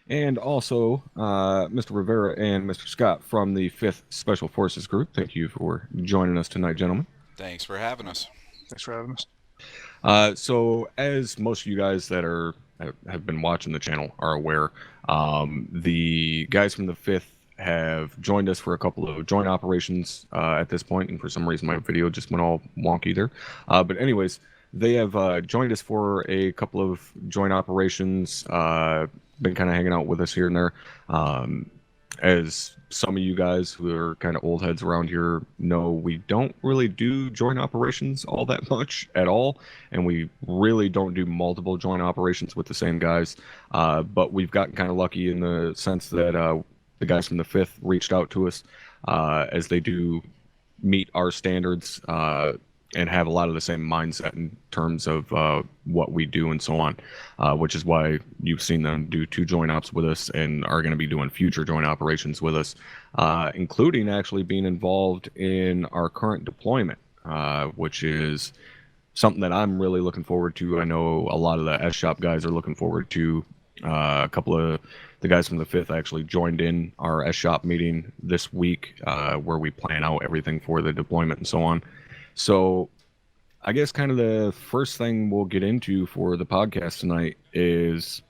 And also Mr. Rivera and Mr. Scott from the 5th Special Forces Group. Thank you for joining us tonight, gentlemen. Thanks for having us. Thanks for having us. So, as most of you guys that have been watching the channel are aware, the guys from the 5th have joined us for a couple of joint operations at this point, and for some reason my video just went all wonky there. But anyways, they have joined us for a couple of joint operations, been kind of hanging out with us here and there. As some of you guys who are kind of old heads around here know, we don't really do joint operations all that much at all, and we really don't do multiple joint operations with the same guys. But we've gotten kind of lucky in the sense that the guys from the 5th reached out to us, as they do meet our standards and have a lot of the same mindset in terms of what we do and so on, which is why you've seen them do 2 joint ops with us and are going to be doing future joint operations with us, including actually being involved in our current deployment, which is something that I'm really looking forward to. I know a lot of the S-Shop guys are looking forward to. A couple of the guys from the 5th actually joined in our S-Shop meeting this week, where we plan out everything for the deployment and so on. So I guess kind of the first thing we'll get into for the podcast tonight is,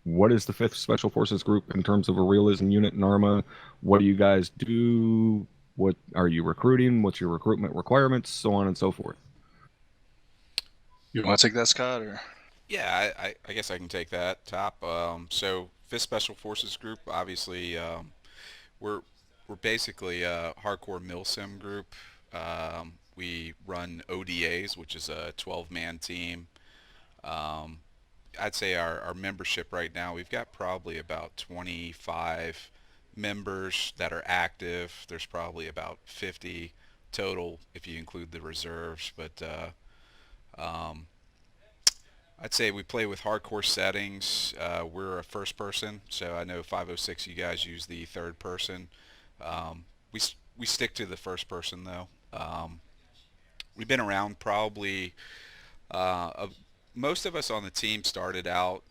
what is the 5th Special Forces Group in terms of a realism unit in ArmA? What do you guys do? What are you recruiting? What's your recruitment requirements? So on and so forth. You want to take that, Scott? Or Yeah, I guess I can take that top. So 5th Special Forces Group, obviously, we're we're basically a hardcore MILSIM group. We run ODAs, which is a 12-man team. Um, I'd say our membership right now, we've got probably about 25 members that are active. There's probably about 50 total if you include the reserves. But um, I'd say we play with hardcore settings. We're a first person, so I know 506 you guys use the third person. We stick to the first person though. We've been around probably most of us on the team started out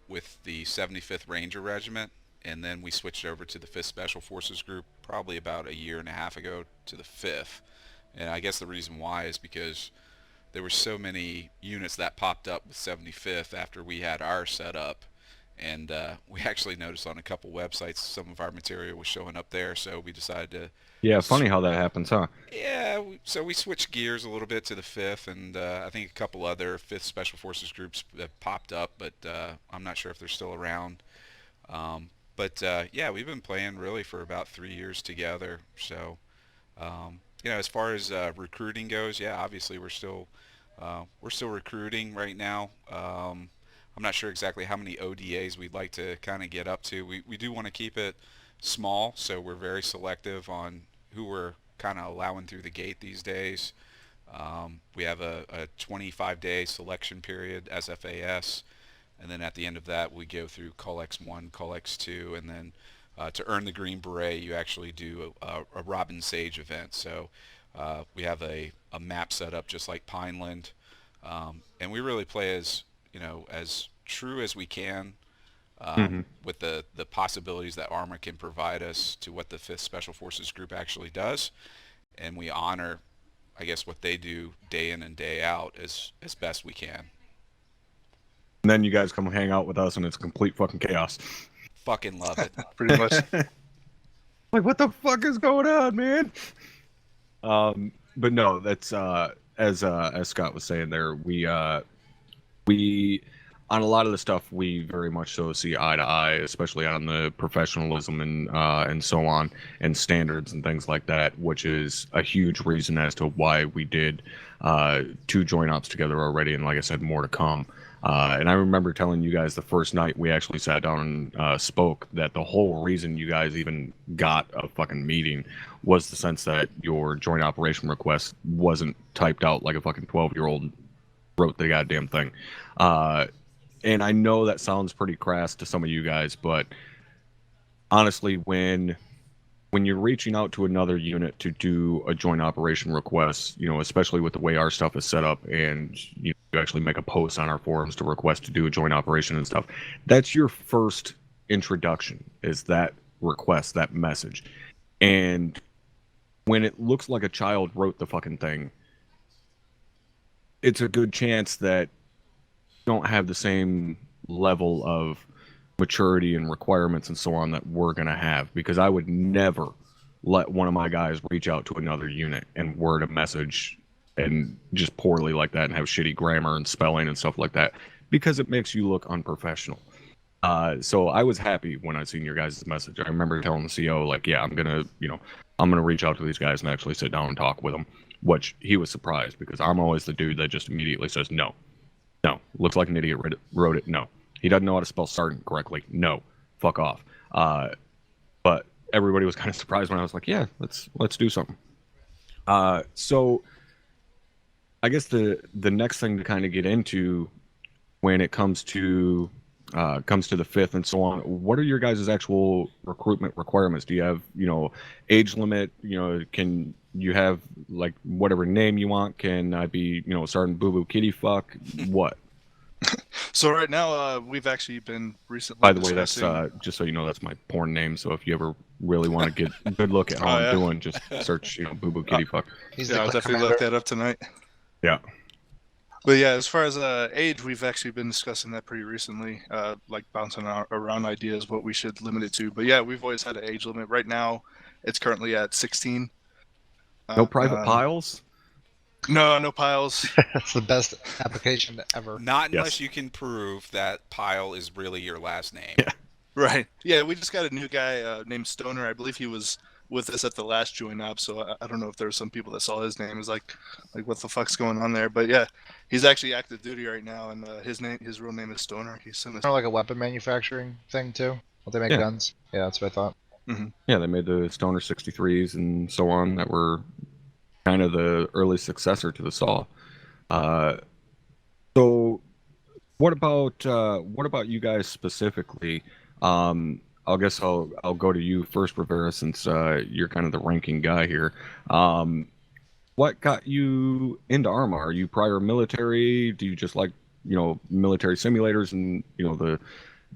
with the 75th Ranger Regiment, and then we switched over to the 5th Special Forces Group probably about a year and a half ago to the 5th. And I guess the reason why is because there were so many units that popped up with 75th after we had our set up, and we actually noticed on a couple websites some of our material was showing up there, so we decided to Yeah, funny how that happens, huh? yeah, so we switched gears a little bit to the 5th, and I think a couple other 5th Special Forces groups have popped up, but I'm not sure if they're still around. But yeah, we've been playing really for about 3 years together. So, as far as recruiting goes, yeah, obviously we're still recruiting right now. I'm not sure exactly how many ODAs we'd like to kind of get up to. We do want to keep it small, so we're very selective on who we're kind of allowing through the gate these days. We have a 25-day selection period, SFAS, and then at the end of that we go through Colex 1, Colex 2, and then to earn the Green Beret you actually do a Robin Sage event. So we have a map set up just like Pineland, and we really play as true as we can, Hmm. with the possibilities that ArmA can provide us to what the 5th Special Forces Group actually does, and we honor, I guess, what they do day in and day out as best we can. And then you guys come hang out with us, and it's complete fucking chaos. Fucking love it. pretty much. Like, what the fuck is going on, man? But no, that's as Scott was saying there, we on a lot of the stuff we very much so see eye to eye, especially on the professionalism and so on, and standards and things like that, which is a huge reason as to why we did 2 joint ops together already, and like I said, more to come. And I remember telling you guys the first night we actually sat down and spoke that the whole reason you guys even got a fucking meeting was the sense that your joint operation request wasn't typed out like a fucking 12-year-old wrote the goddamn thing. And I know that sounds pretty crass to some of you guys, but honestly, when you're reaching out to another unit to do a joint operation request, especially with the way our stuff is set up, and you actually make a post on our forums to request to do a joint operation and stuff. That's your first introduction, is that request, that message. And when it looks like a child wrote the fucking thing, it's a good chance that you don't have the same level of maturity and requirements and so on that we're going to have, because I would never let one of my guys reach out to another unit and word a message and just poorly like that and have shitty grammar and spelling and stuff like that, because it makes you look unprofessional. So I was happy when I seen your guys' message. I remember telling the CO, like, yeah, I'm gonna reach out to these guys and actually sit down and talk with them, which he was surprised, because I'm always the dude that just immediately says, no, looks like an idiot wrote it, no. He doesn't know how to spell sergeant correctly, no, fuck off. But everybody was kind of surprised when I was like, yeah, let's do something. So I guess the next thing to kind of get into when it comes to the fifth and so on, what are your guys' actual recruitment requirements? Do you have, age limit? Can you have like whatever name you want? Can I be, Sergeant Boo Boo Kitty Fuck? What? So right now, we've actually been recently. By the way, that's just so you know, that's my porn name. So if you ever really want to get a good look at how I'm doing, just search, Boo Boo Kitty Fuck. I'll definitely look that up tonight. Yeah. But yeah, as far as age, we've actually been discussing that pretty recently, like bouncing around ideas what we should limit it to. But yeah, we've always had an age limit. Right now, it's currently at 16. No private piles? No piles. That's the best application ever. Not unless you can prove that Pile is really your last name. Yeah. Right. Yeah, we just got a new guy named Stoner. I believe he was with us at the last joint op, so I don't know if there were some people that saw his name. It was like what the fuck's going on there? But yeah, he's actually active duty right now, and his real name is Stoner. He's kind of like a weapon manufacturing thing too. Well, they make guns. Yeah, that's what I thought. Mm-hmm. Yeah, they made the Stoner 63s and so on that were kind of the early successor to the SAW. So what about you guys specifically? I guess I'll go to you first, Rivera, since you're kind of the ranking guy here. What got you into ArmA? Are you prior military? Do you just like, military simulators and,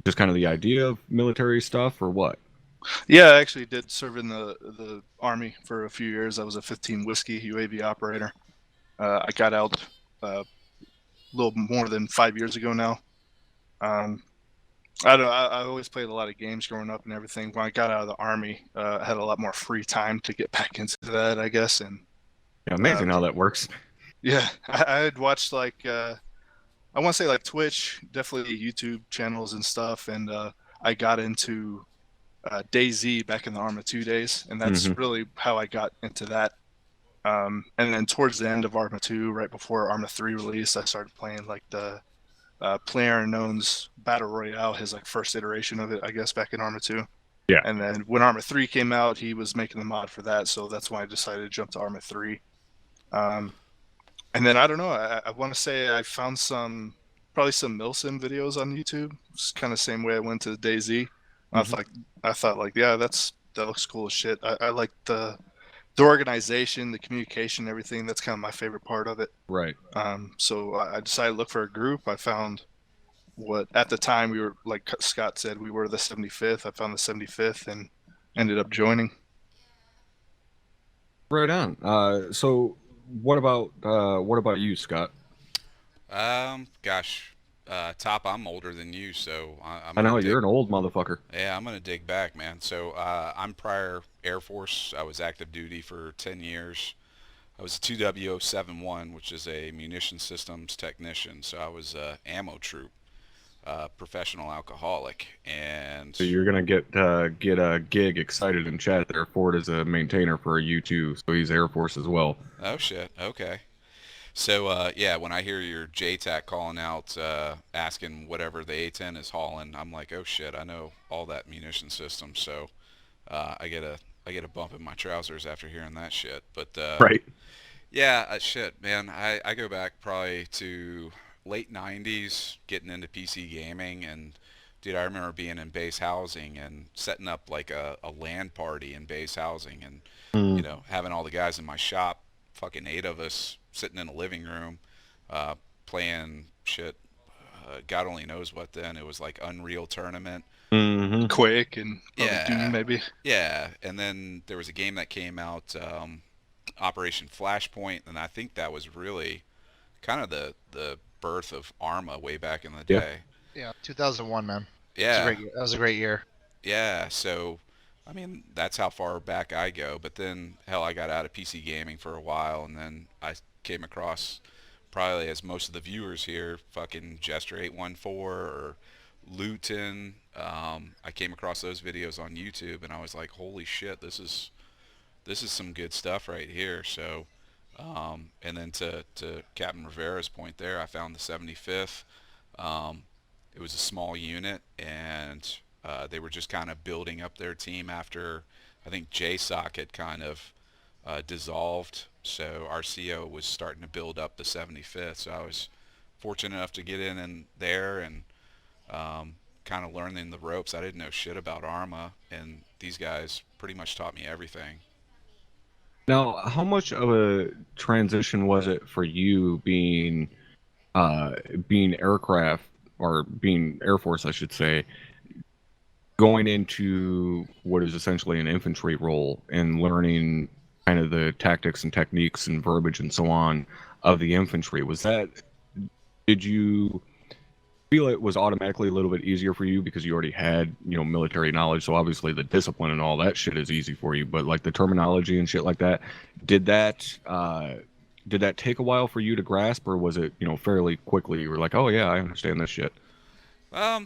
just kind of the idea of military stuff, or what? Yeah, I actually did serve in the Army for a few years. I was a 15 Whiskey UAV operator. I got out a little more than 5 years ago now. I always played a lot of games growing up and everything. When I got out of the Army, I had a lot more free time to get back into that, I guess. And yeah, amazing how that works. Yeah, I had watched I want to say like Twitch, definitely YouTube channels and stuff. And I got into DayZ back in the ArmA 2 days, and that's really how I got into that. And then towards the end of ArmA 2, right before ArmA 3 released, I started playing like the PlayerUnknown's Battle Royale, his like first iteration of it, I guess, back in ArmA 2. Yeah. And then when ArmA 3 came out, he was making the mod for that, so that's why I decided to jump to ArmA 3. And then I don't know, I want to say I found probably some MILSIM videos on YouTube. It's kind of the same way I went to DayZ. I thought like, yeah, that looks cool as shit. I like the organization, the communication, everything. That's kind of my favorite part of it. Right. So I decided to look for a group. I found what at the time we were, like Scott said, we were the 75th. I found the 75th and ended up joining. Right on. So what about you, Scott? Gosh, Top, I'm older than you, so I know you're an old motherfucker. Yeah, I'm gonna dig back, man. So I'm prior Air Force. I was active duty for 10 years. I was a 2W071, which is a munition systems technician. So I was a ammo troop, professional alcoholic, and so you're gonna get a gig excited in chat there. Ford is a maintainer for a U2, so he's Air Force as well. Oh shit. Okay. So, yeah, when I hear your JTAC calling out, asking whatever the A-10 is hauling, I'm like, oh shit, I know all that munition system. So, I get a bump in my trousers after hearing that shit. But right. Yeah, shit, man. I go back probably to late 90s, getting into PC gaming, and dude, I remember being in base housing and setting up like a LAN party in base housing, and having all the guys in my shop, fucking 8 of us sitting in a living room, playing shit. God only knows what then. It was like Unreal Tournament. Mm-hmm. Quake and probably Yeah. Doom maybe. Yeah, and then there was a game that came out, Operation Flashpoint, and I think that was really kind of the birth of ArmA way back in the Yeah. day. Yeah, 2001, man. Yeah, That was a great year. yeah. So, I mean, that's how far back I go. But then, hell, I got out of PC gaming for a while, and then I came across, probably as most of the viewers here, fucking Jester 814 or Luton. I came across those videos on YouTube, and I was like, holy shit, this is some good stuff right here. So, and then to Captain Rivera's point there, I found the 75th. Um, it was a small unit, and they were just kind of building up their team after I think JSOC had kind of dissolved. So RCO was starting to build up the 75th. So I was fortunate enough to get in there and kind of learning the ropes. I didn't know shit about ArmA, and these guys pretty much taught me everything. Now, how much of a transition was it for you being aircraft or being Air Force, I should say, going into what is essentially an infantry role and learning kind of the tactics and techniques and verbiage and so on of the infantry? Did you feel it was automatically a little bit easier for you because you already had, military knowledge? So obviously the discipline and all that shit is easy for you, but like the terminology and shit like that, did that take a while for you to grasp, or was it, fairly quickly you were like, oh yeah, I understand this shit? I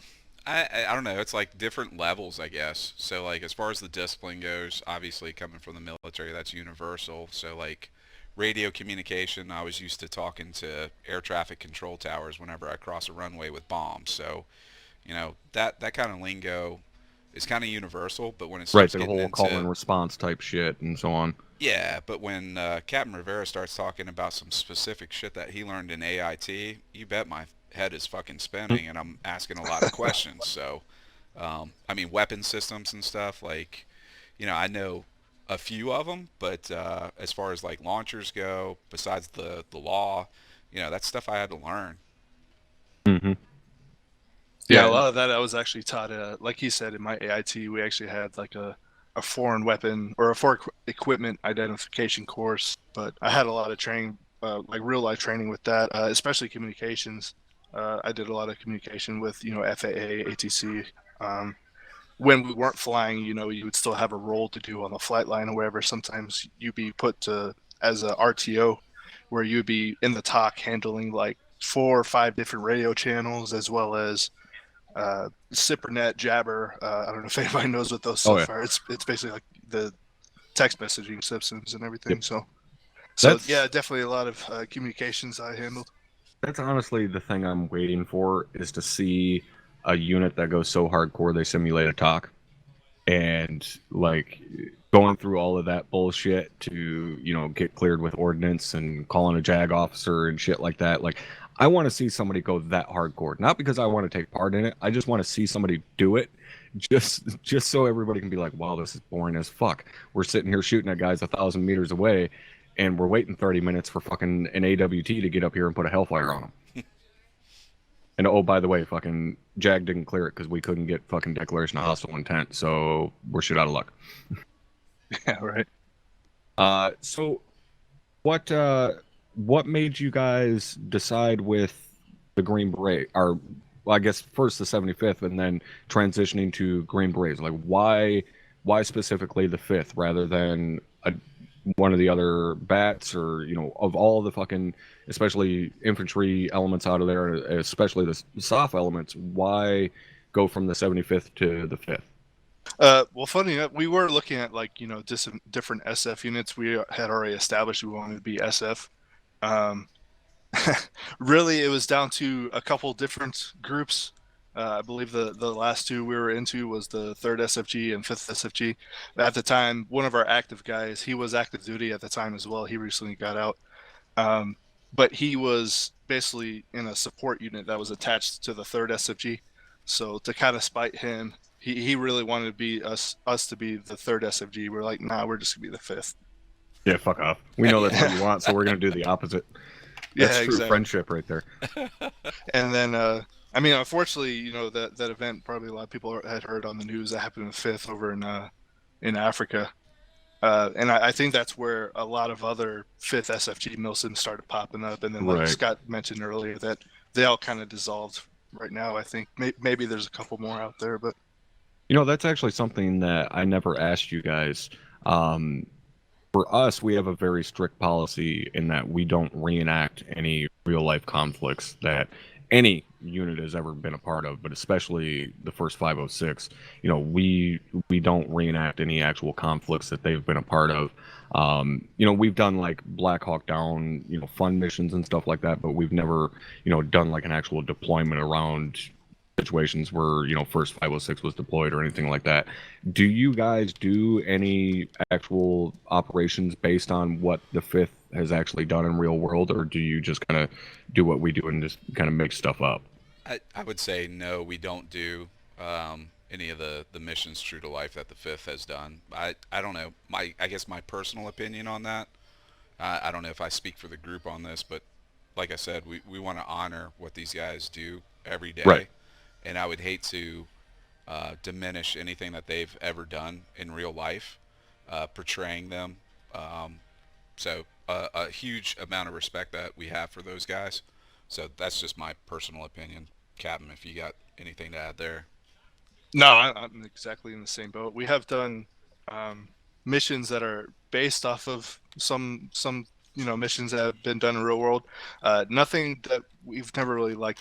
don't know. It's like different levels, I guess. So like as far as the discipline goes, obviously coming from the military, that's universal. So like radio communication, I was used to talking to air traffic control towers whenever I cross a runway with bombs. So, that kind of lingo is kind of universal, but when it Right, starts the getting whole call into and response type shit and so on. yeah, but when Captain Rivera starts talking about some specific shit that he learned in AIT, you bet my head is fucking spinning, and I'm asking a lot of questions. So, I mean, weapon systems and stuff, like, I know a few of them, but as far as like launchers go, besides the law, that's stuff I had to learn. Mm-hmm. Yeah, Yeah. a lot of that I was actually taught, like he said, in my AIT, we actually had like a foreign weapon or a foreign equipment identification course, but I had a lot of training, like real life training with that, especially communications. I did a lot of communication with, FAA, ATC. When we weren't flying, you would still have a role to do on the flight line or wherever. Sometimes you'd be put to as a RTO, where you'd be in the TOC handling like 4 or 5 different radio channels, as well as SIPRNet, Jabber. I don't know if anybody knows what those stuff are. It's basically like the text messaging systems and everything. Yep. So That's- yeah, definitely a lot of communications I handled. That's honestly the thing I'm waiting for, is to see a unit that goes so hardcore they simulate a talk, and like going through all of that bullshit to get cleared with ordnance and calling a JAG officer and shit like that. Like, I want to see somebody go that hardcore, not because I want to take part in it. I just want to see somebody do it, just so everybody can be like, wow, this is boring as fuck. We're sitting here shooting at guys 1,000 meters away, and we're waiting 30 minutes for fucking an AWT to get up here and put a Hellfire on them. And oh, by the way, fucking JAG didn't clear it because we couldn't get fucking declaration of hostile intent, so we're shit out of luck. Yeah, right. So what made you guys decide with the Green Beret, or well, I guess first the 75th and then transitioning to Green Berets? Like, why specifically the 5th rather than one of the other bats, or of all the fucking, especially infantry elements out of there, especially the soft elements, why go from the 75th to the 5th? Well, funny enough, we were looking at like different SF units. We had already established we wanted to be SF. Really, it was down to a couple different groups. I believe the last 2 we were into was the 3rd SFG and 5th SFG. At the time, one of our active guys, he was active duty at the time as well. He recently got out. But he was basically in a support unit that was attached to the 3rd SFG. So to kind of spite him, he really wanted to be us to be the 3rd SFG. We're like, nah, we're just gonna be the 5th. Yeah, fuck off. We know that's what you want, so we're gonna do the opposite. Yeah, That's true exactly. friendship right there. And then, I mean, unfortunately, you know, that event probably a lot of people had heard on the news that happened in the 5th over in Africa. And I think that's where a lot of other 5th SFG MILSIMs started popping up. And then, like Right. Scott mentioned earlier, that they all kind of dissolved right now. I think maybe there's a couple more out there, but You know, that's actually something that I never asked you guys. For us, we have a very strict policy in that we don't reenact any real life conflicts that any unit has ever been a part of, but especially the first 506. You know, we don't reenact any actual conflicts that they've been a part of. You know, we've done like Black Hawk Down, you know, fun missions and stuff like that, but we've never, you know, done like an actual deployment around situations where, you know, first 506 was deployed or anything like that. Do you guys do any actual operations based on what the 5th has actually done in real world, or do you just kind of do what we do and just kind of make stuff up? I would say no, we don't do any of the missions true to life that the 5th has done. I don't know. I guess my personal opinion on that, I don't know if I speak for the group on this, but like I said, we want to honor what these guys do every day. Right. And I would hate to diminish anything that they've ever done in real life, portraying them. So a huge amount of respect that we have for those guys. So that's just my personal opinion. Captain, if you got anything to add there. no, I'm exactly in the same boat. We have done missions that are based off of some you know, missions that have been done in real world. Nothing that we've never really like.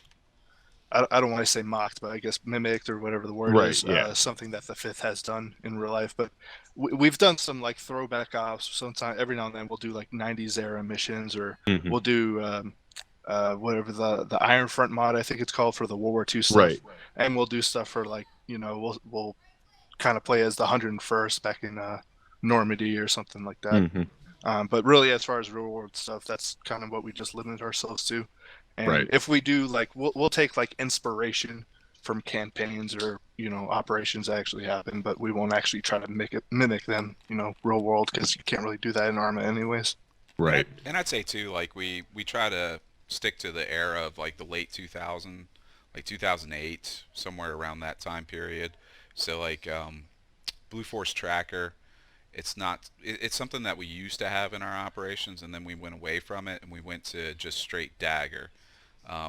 I don't want to say mocked, but I guess mimicked or whatever the word Right, is. yeah. Something that the 5th has done in real life. But we've done some like throwback ops. Sometimes every now and then we'll do like 90s era missions, or Mhm. we'll do whatever the Iron Front mod, I think it's called, for the World War II stuff. Right. And we'll do stuff for like, you know, we'll kind of play as the 101st back in Normandy or something like that. Mhm. But really, as far as real world stuff, that's kind of what we just limit ourselves to. And Right. if we do, like, we'll take like inspiration from campaigns or, you know, operations that actually happen, but we won't actually try to mimic them, you know, real world, because you can't really do that in ArmA anyways. Right. And I'd say too, like we try to stick to the era of like the late 2000, like 2008, somewhere around that time period. So like Blue Force Tracker, it's something that we used to have in our operations, and then we went away from it and we went to just straight dagger.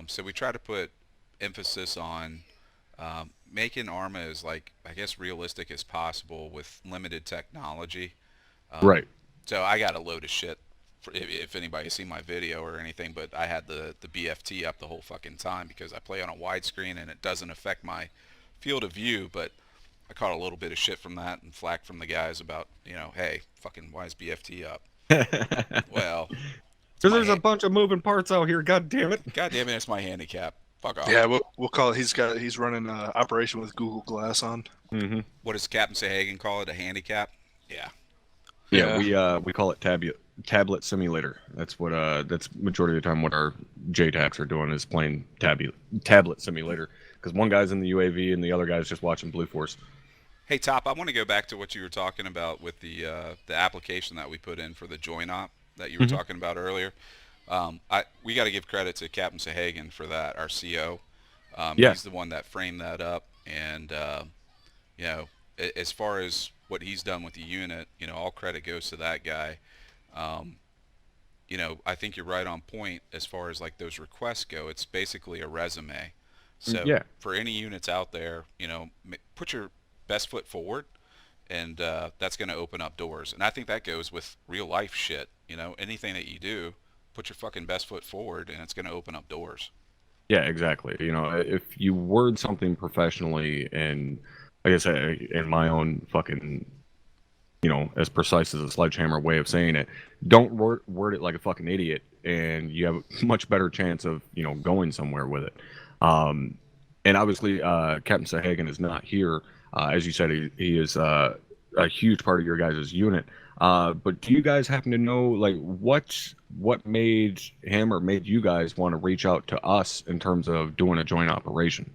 So we try to put emphasis on making ARMA as, like, I guess, realistic as possible with limited technology. Right. So I got a load of shit, if anybody's seen my video or anything, but I had the BFT up the whole fucking time because I play on a widescreen and it doesn't affect my field of view, but I caught a little bit of shit from that and flack from the guys about, you know, hey, fucking, why is BFT up? Well, Because there's a bunch of moving parts out here. God damn it. God damn it, it's my handicap. Fuck off. Yeah, we'll call it. He's running operation with Google Glass on. Mm-hmm. What does Captain Sahagan call it? A handicap? Yeah. Yeah, we call it tablet simulator. That's what that's majority of the time what our JTACs are doing is playing tablet simulator, because one guy's in the UAV and the other guy's just watching Blue Force. Hey, Top, I want to go back to what you were talking about with the application that we put in for the joint op that you were talking about earlier. We got to give credit to Captain Sahagan for that, our CO. Yeah. He's the one that framed that up, and you know, as far as what he's done with the unit, you know, all credit goes to that guy. You know, I think you're right on point as far as like those requests go. It's basically a resume. So Yeah. for any units out there, you know, put your best foot forward, and that's going to open up doors. And I think that goes with real life shit. You know, anything that you do, put your fucking best foot forward, and it's going to open up doors. Yeah, exactly. You know, if you word something professionally and, like I said, in my own fucking, you know, as precise as a sledgehammer way of saying it, don't word it like a fucking idiot, and you have a much better chance of, you know, going somewhere with it. And obviously, Captain Sahagan is not here. As you said, he is a huge part of your guys' unit. But do you guys happen to know, like, what made him or made you guys want to reach out to us in terms of doing a joint operation?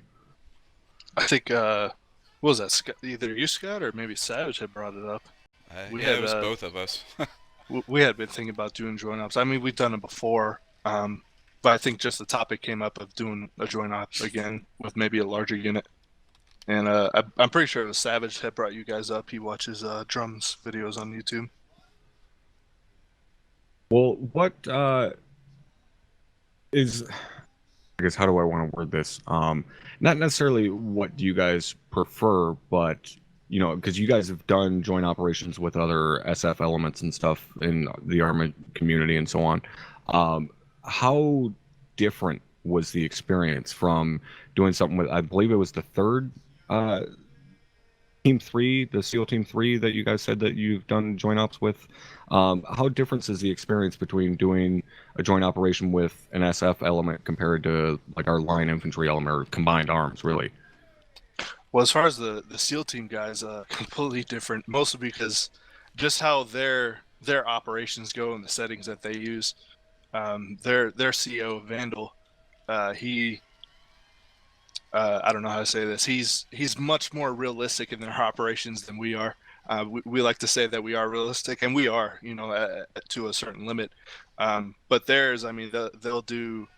I think what was that? Either you, Scott, or maybe Savage had brought it up. Yeah, it was both of us. We had been thinking about doing joint ops. I mean, we've done it before, But I think just the topic came up of doing a joint op again with maybe a larger unit. And I'm pretty sure it was Savage that brought you guys up. He watches drums videos on YouTube. Well, what is, I guess, how do I want to word this? Not necessarily what do you guys prefer, but because you guys have done joint operations with other SF elements and stuff in the ArmA community and so on. How different was the experience from doing something with, I believe it was the third Team 3, the SEAL Team 3 that you guys said that you've done joint ops with? How different is the experience between doing a joint operation with an SF element compared to like our line infantry element or combined arms, really? Well, as far as the SEAL team guys, completely different. Mostly because just how their operations go and the settings that they use. Their CEO Vandal, he I don't know how to say this. He's much more realistic in their operations than we are. We like to say that we are realistic, and we are, to a certain limit. But theirs, I mean, they'll do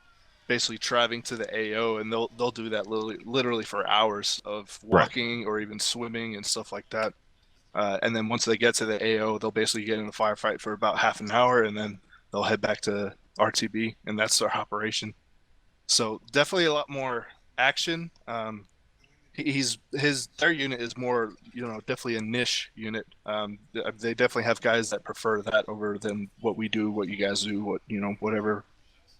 basically traveling to the AO, and they'll do that literally for hours of walking or even swimming and stuff like that. And then once they get to the AO, they'll basically get in a firefight for about half an hour, and then they'll head back to RTB, and that's their operation. So definitely a lot more action. Their unit is more, definitely a niche unit. They definitely have guys that prefer that over than what we do, what you guys do, whatever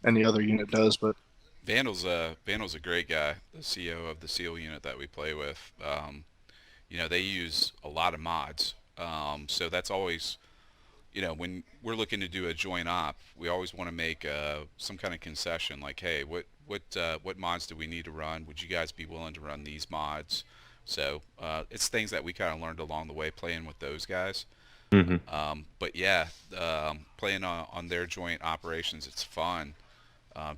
any other unit does. But Vandal's a great guy, the CO of the SEAL unit that we play with. They use a lot of mods, so that's always, when we're looking to do a joint op, we always want to make some kind of concession, like, hey, what mods do we need to run? Would you guys be willing to run these mods? So it's things that we kind of learned along the way playing with those guys. But yeah, playing on their joint operations, it's fun,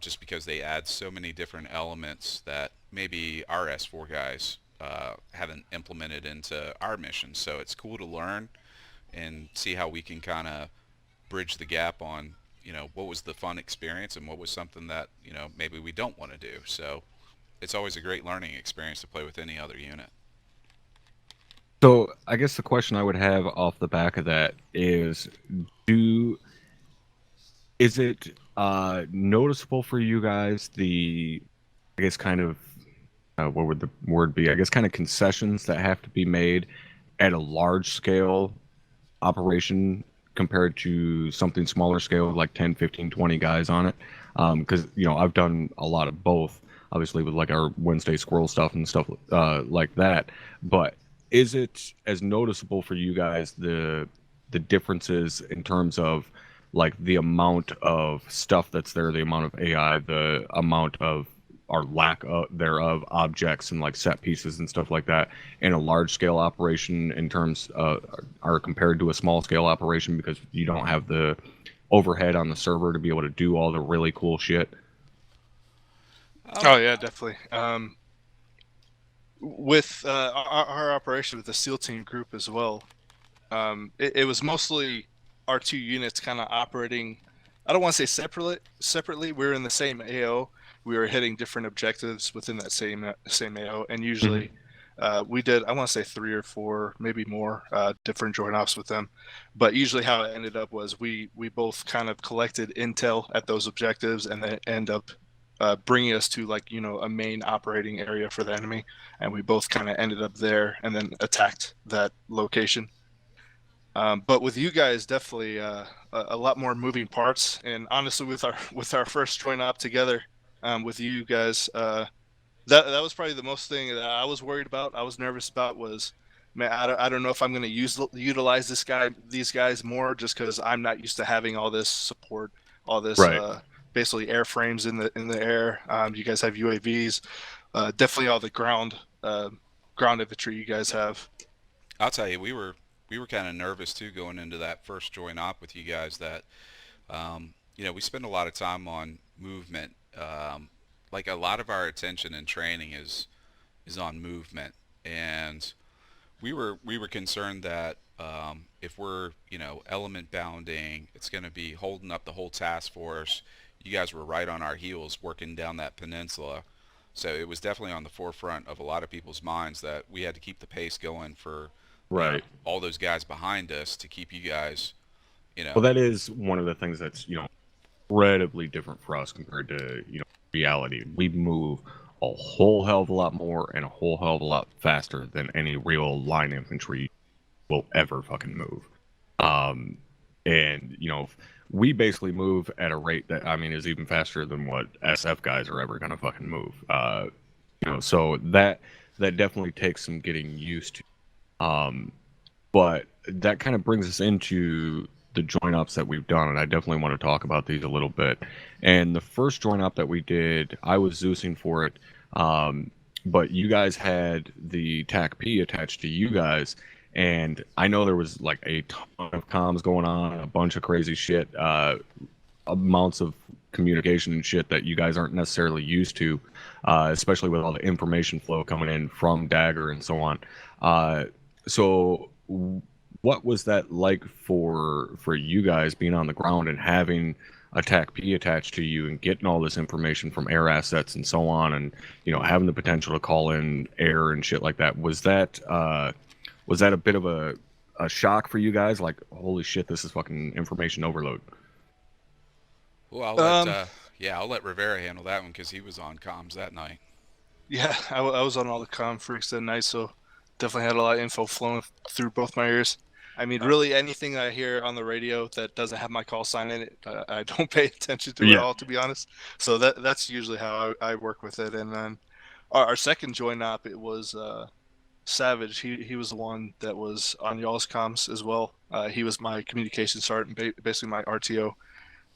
just because they add so many different elements that maybe our S4 guys haven't implemented into our missions. So it's cool to learn and see how we can kind of bridge the gap on, what was the fun experience and what was something that, maybe we don't want to do. So it's always a great learning experience to play with any other unit. So I guess the question I would have off the back of that is, is it noticeable for you guys I guess kind of, what would the word be? I guess kind of concessions that have to be made at a large scale operation compared to something smaller scale, like 10, 15, 20 guys on it? Because, I've done a lot of both, obviously, with like our Wednesday squirrel stuff and stuff like that. But is it as noticeable for you guys, the differences in terms of like the amount of stuff that's there, the amount of AI, the amount of or lack of thereof objects and like set pieces and stuff like that in a large scale operation in terms are compared to a small scale operation, because you don't have the overhead on the server to be able to do all the really cool shit? Oh yeah, definitely. With our operation with the SEAL team group as well, it was mostly our two units kind of operating. I don't want to say separately. We were in the same AO. We were hitting different objectives within that same AO, and usually we did, I want to say 3 or 4, maybe more, different joint ops with them. But usually how it ended up was we both kind of collected intel at those objectives, and then end up bringing us to like, a main operating area for the enemy, and we both kind of ended up there and then attacked that location. But with you guys, definitely a lot more moving parts, and honestly, with our first joint op together, with you guys, that was probably the most thing that I was worried about. I was nervous about was, man, I don't know if I'm going to utilize these guys more, just because I'm not used to having all this support, all this basically airframes in the air. You guys have UAVs, definitely all the ground infantry you guys have. I'll tell you, we were kind of nervous too going into that first joint op with you guys. That we spend a lot of time on movement. Like a lot of our attention and training is on movement, and we were concerned that if we're element bounding, it's going to be holding up the whole task force. you guys were right on our heels working down that peninsula. So it was definitely on the forefront of a lot of people's minds that we had to keep the pace going for Right. all those guys behind us to keep you guys, Well, that is one of the things that's, incredibly different for us compared to, reality. We move a whole hell of a lot more and a whole hell of a lot faster than any real line infantry will ever fucking move. And, we basically move at a rate that, I mean, is even faster than what SF guys are ever going to fucking move. So that definitely takes some getting used to. But that kind of brings us into the joint ops that we've done, and I definitely want to talk about these a little bit. And the first joint op that we did, I was Zeusing for it, but you guys had the TAC P attached to you guys, and I know there was like a ton of comms going on, a bunch of crazy shit, amounts of communication and shit that you guys aren't necessarily used to, especially with all the information flow coming in from Dagger and so on. So what was that like for you guys being on the ground and having a TAC P attached to you and getting all this information from air assets and so on, and having the potential to call in air and shit like that? Was that a bit of a shock for you guys? Like, holy shit, this is fucking information overload. Well, I'll let Rivera handle that one because he was on comms that night. Yeah, I was on all the comm freaks that night, so definitely had a lot of info flowing through both my ears. I mean, really anything I hear on the radio that doesn't have my call sign in it, I don't pay attention to at all, to be honest. So that's usually how I work with it. And then our second joint op, it was Savage. He was the one that was on y'all's comms as well. He was my communication sergeant, basically my RTO.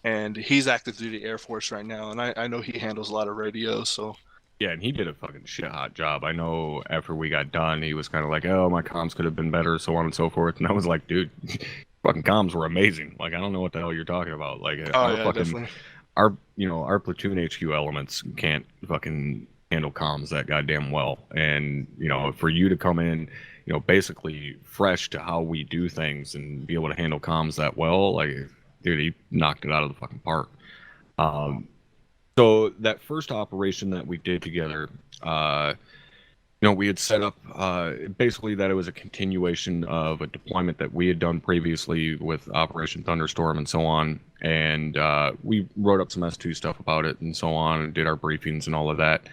And he's active duty Air Force right now, and I know he handles a lot of radios, so... Yeah, and he did a fucking shit hot job. I know after we got done, he was kind of like, oh, my comms could have been better, so on and so forth. And I was like, dude, fucking comms were amazing. Like, I don't know what the hell you're talking about. Like, definitely. Our platoon HQ elements can't fucking handle comms that goddamn well. And, for you to come in, basically fresh to how we do things and be able to handle comms that well, like, dude, he knocked it out of the fucking park. So that first operation that we did together, we had set up basically that it was a continuation of a deployment that we had done previously with Operation Thunderstorm and so on. And we wrote up some S2 stuff about it and so on, and did our briefings and all of that.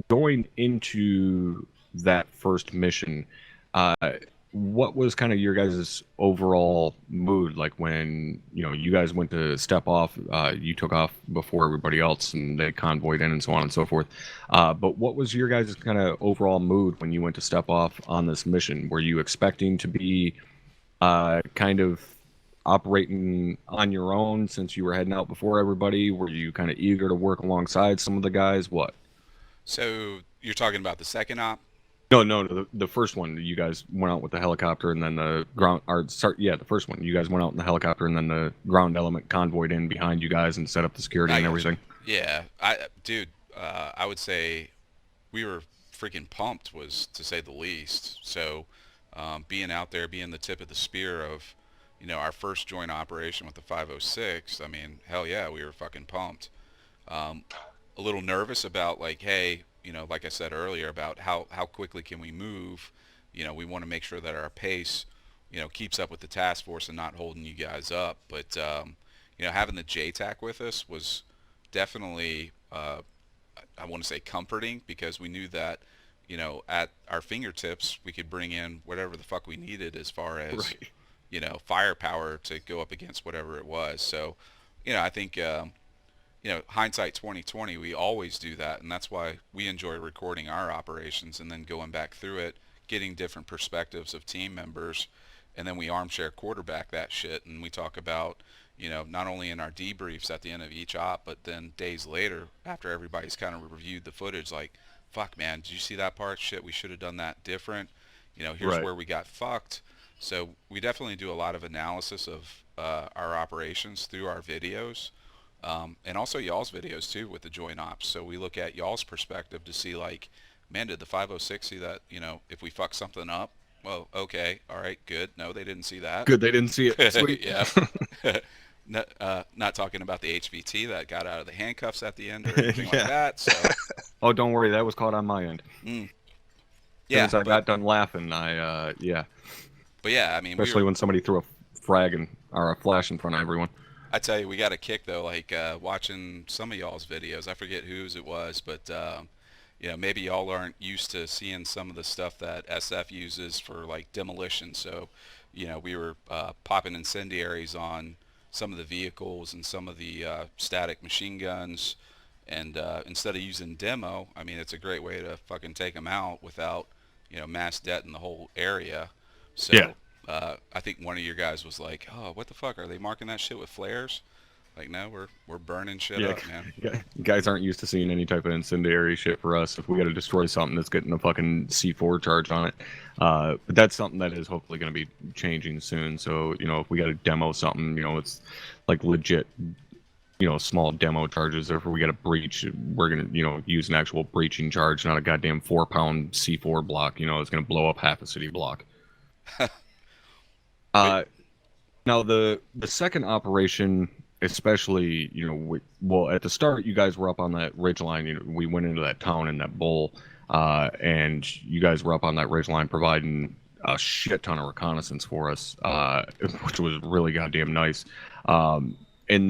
Going into that first mission, what was kind of your guys' overall mood like when you guys went to step off? You took off before everybody else and they convoyed in and so on and so forth, but what was your guys' kind of overall mood when you went to step off on this mission? Were you expecting to be kind of operating on your own since you were heading out before everybody? Were you kind of eager to work alongside some of the guys? What? So you're talking about the second op? No, the first one. You guys went out with the helicopter, and then the ground. The first one. You guys went out in the helicopter, and then the ground element convoyed in behind you guys and set up the security and everything. Yeah, I would say we were freaking pumped, was to say the least. So, being out there, being the tip of the spear of, our first joint operation with the 506. I mean, hell yeah, we were fucking pumped. A little nervous about like, hey. Like I said earlier about how quickly can we move. We want to make sure that our pace, keeps up with the task force and not holding you guys up. But, having the JTAC with us was definitely, I want to say comforting, because we knew that, at our fingertips, we could bring in whatever the fuck we needed as far as, firepower to go up against whatever it was. So, I think, hindsight 2020, we always do that, and that's why we enjoy recording our operations and then going back through it, getting different perspectives of team members, and then we armchair quarterback that shit, and we talk about, not only in our debriefs at the end of each op, but then days later after everybody's kind of reviewed the footage, like, fuck man, did you see that part? Shit, we should have done that different. Here's where we got fucked. So we definitely do a lot of analysis of our operations through our videos. And also y'all's videos too with the joint ops. So we look at y'all's perspective to see like, man, did the 506 see that, if we fuck something up? Well, okay, all right, good. No, they didn't see that. Good, they didn't see it. Sweet. Yeah. Not talking about the HVT that got out of the handcuffs at the end or anything like Yeah. that. So, Oh, don't worry, that was caught on my end. As soon yeah, as I got done laughing, yeah. but yeah, I mean, Especially when somebody threw a or a flash in front of everyone. I tell you, we got a kick though, like watching some of y'all's videos. I forget whose it was, but you know, maybe y'all aren't used to seeing some of the stuff that SF uses for like demolition. So, you know, we were popping incendiaries on some of the vehicles and some of the static machine guns, and instead of using demo, I mean, it's a great way to fucking take them out without, you know, mass death in the whole area. So. Yeah. I think one of your guys was like, "Oh, what the fuck? Are they marking that shit with flares?" Like, no, we're burning shit up, man. Guys aren't used to seeing any type of incendiary shit for us. If we got to destroy something that's getting a fucking C4 charge on it, but that's something that is hopefully going to be changing soon. So you know, if we got to demo something, you know, it's like legit, you know, small demo charges. Or if we got to breach, we're gonna, you know, use an actual breaching charge, not a goddamn 4-pound C4 block. You know, it's gonna blow up half a city block. Now the second operation, especially, you know, well, at the start, you guys were up on that ridge line. You know, we went into that town in that bowl, and you guys were up on that ridge line providing a shit ton of reconnaissance for us, which was really goddamn nice. And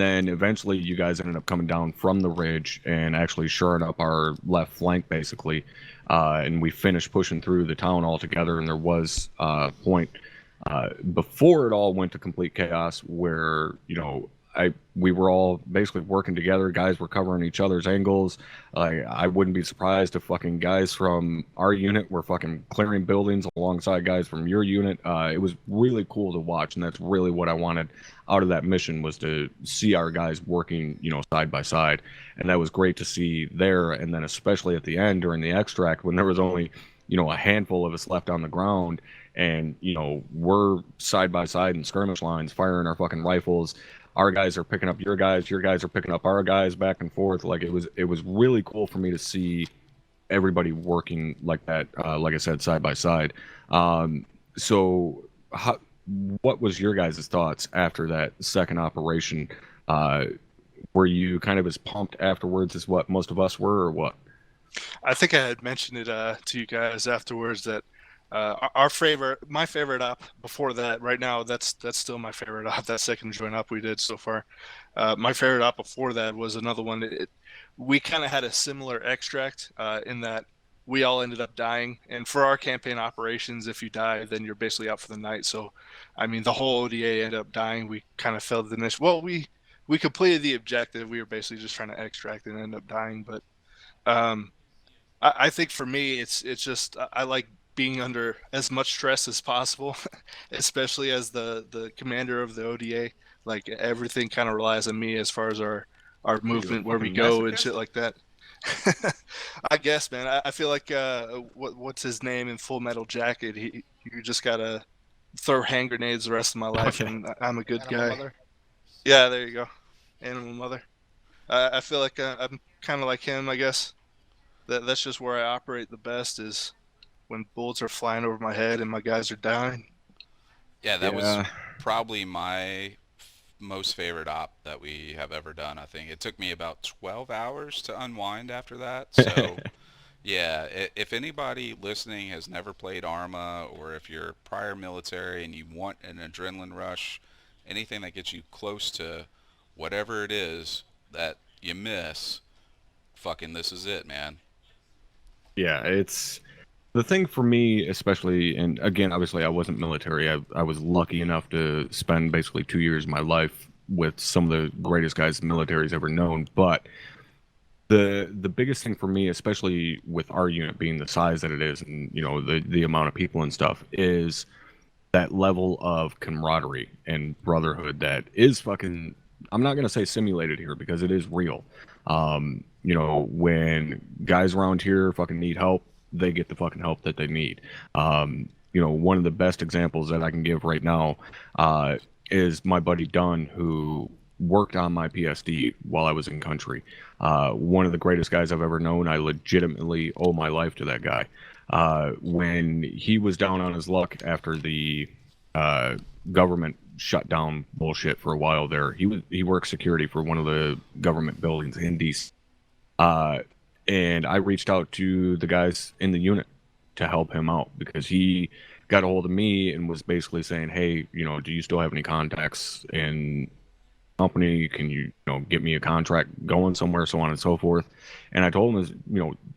then eventually, you guys ended up coming down from the ridge and actually shoring up our left flank, basically, and we finished pushing through the town altogether. And there was a point. Before it all went to complete chaos, where, you know, we were all basically working together. Guys were covering each other's angles. I wouldn't be surprised if fucking guys from our unit were fucking clearing buildings alongside guys from your unit. It was really cool to watch, and that's really what I wanted out of that mission, was to see our guys working, you know, side by side. And that was great to see there. And then especially at the end during the extract, when there was only, you know, a handful of us left on the ground, and, you know, we're side by side in skirmish lines firing our fucking rifles. Our guys are picking up your guys are picking up our guys, back and forth. Like, it was really cool for me to see everybody working like that, like I said, side by side. So what was your guys' thoughts after that second operation? Were you kind of as pumped afterwards as what most of us were, or what? I think I had mentioned it to you guys afterwards that my favorite op before that, right now, that's still my favorite op. That second joint op we did so far. My favorite op before that was another one. We kind of had a similar extract in that we all ended up dying. And for our campaign operations, if you die, then you're basically out for the night. So, I mean, the whole ODA ended up dying. We kind of failed the mission. Well, we completed the objective. We were basically just trying to extract and end up dying. But I think for me, it's just I like being under as much stress as possible, especially as the commander of the ODA. Like, everything kind of relies on me as far as our movement, where we go and shit like that. I guess, man. I feel like what's his name in Full Metal Jacket? You just gotta throw hand grenades the rest of my life, and I'm a good Animal guy. Mother. Yeah, there you go. Animal Mother. I feel like I'm kind of like him, I guess. That's just where I operate the best, is when bullets are flying over my head and my guys are dying. Yeah, that was probably my most favorite op that we have ever done. I think it took me about 12 hours to unwind after that. So, yeah, if anybody listening has never played ArmA, or if you're prior military and you want an adrenaline rush, anything that gets you close to whatever it is that you miss, fucking this is it, man. Yeah, it's the thing for me, especially, and again, obviously, I wasn't military. I was lucky enough to spend basically 2 years of my life with some of the greatest guys the military's ever known. But the biggest thing for me, especially with our unit being the size that it is, and, you know, the amount of people and stuff, is that level of camaraderie and brotherhood that is fucking, I'm not gonna say simulated here, because it is real. You know, when guys around here fucking need help, they get the fucking help that they need. You know, one of the best examples that I can give right now is my buddy Dunn, who worked on my PSD while I was in country. One of the greatest guys I've ever known. I legitimately owe my life to that guy. When he was down on his luck after the government shut down bullshit for a while there. He worked security for one of the government buildings in DC. And I reached out to the guys in the unit to help him out because he got a hold of me and was basically saying, hey, you know, do you still have any contacts in company? Can you, get me a contract going somewhere, so on and so forth? And I told him,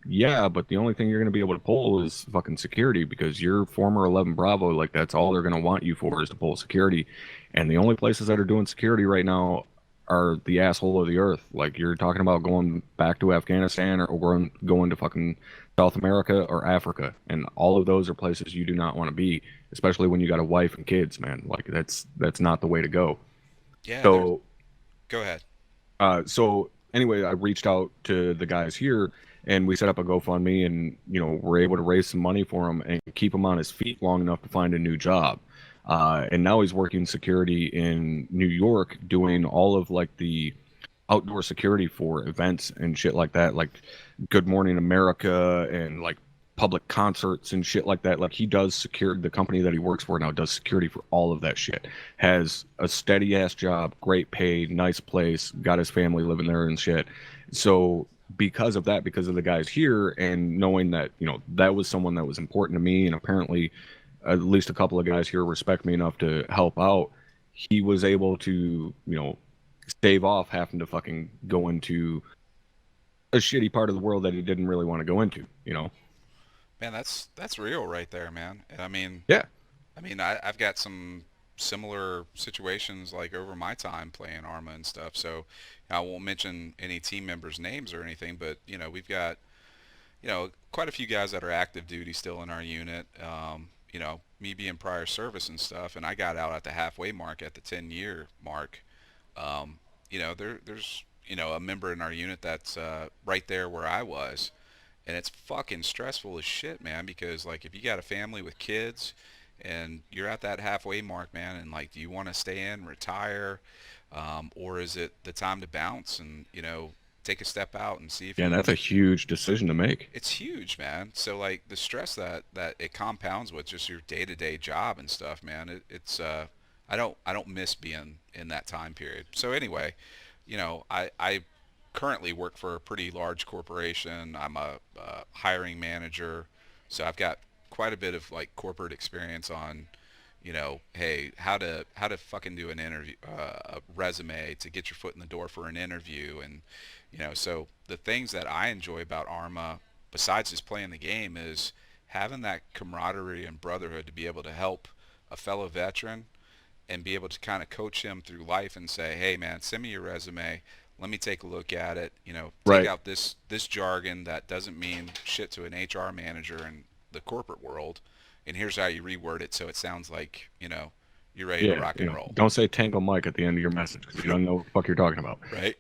yeah, but the only thing you're going to be able to pull is fucking security because you're former 11 Bravo. Like, that's all they're going to want you for is to pull security. And the only places that are doing security right now are the asshole of the earth. Like, you're talking about going back to Afghanistan or going to fucking South America or Africa. And all of those are places you do not want to be, especially when you got a wife and kids, man. Like, that's not the way to go. Yeah. So go ahead. So anyway, I reached out to the guys here and we set up a GoFundMe and, we're able to raise some money for him and keep him on his feet long enough to find a new job. And now he's working security in New York, doing all of like the outdoor security for events and shit like that, like Good Morning America and like public concerts and shit like that. Like, he does the company that he works for now does security for all of that shit. Has a steady ass job, great pay, nice place, got his family living there and shit. So because of that, because of the guys here and knowing that, that was someone that was important to me, and apparently at least a couple of guys here respect me enough to help out, he was able to, stave off having to fucking go into a shitty part of the world that he didn't really want to go into, Man, that's real right there, man. And I mean, yeah. I've got some similar situations like over my time playing ArmA and stuff. So I won't mention any team members' names or anything, but we've got quite a few guys that are active duty still in our unit. Me being prior service and stuff, and I got out at the halfway mark at the 10-year mark. There's a member in our unit that's right there where I was. And it's fucking stressful as shit, man, because like if you got a family with kids and you're at that halfway mark, man, and like, do you want to stay in, retire, or is it the time to bounce and, take a step out and see if and that's a huge decision to make. It's huge, man. So like the stress that it compounds with just your day-to-day job and stuff, man, it's I don't miss being in that time period. So anyway, I currently work for a pretty large corporation. I'm a hiring manager, so I've got quite a bit of like corporate experience on, hey, how to fucking do an interview, a resume to get your foot in the door for an interview, and so the things that I enjoy about ArmA, besides just playing the game, is having that camaraderie and brotherhood to be able to help a fellow veteran and be able to kind of coach him through life and say, hey man, send me your resume. Let me take a look at it. Take out this jargon that doesn't mean shit to an HR manager in the corporate world, and here's how you reword it so it sounds like you're ready to rock and roll. Don't say Tango Mike at the end of your message because you don't know what the fuck you're talking about. Right.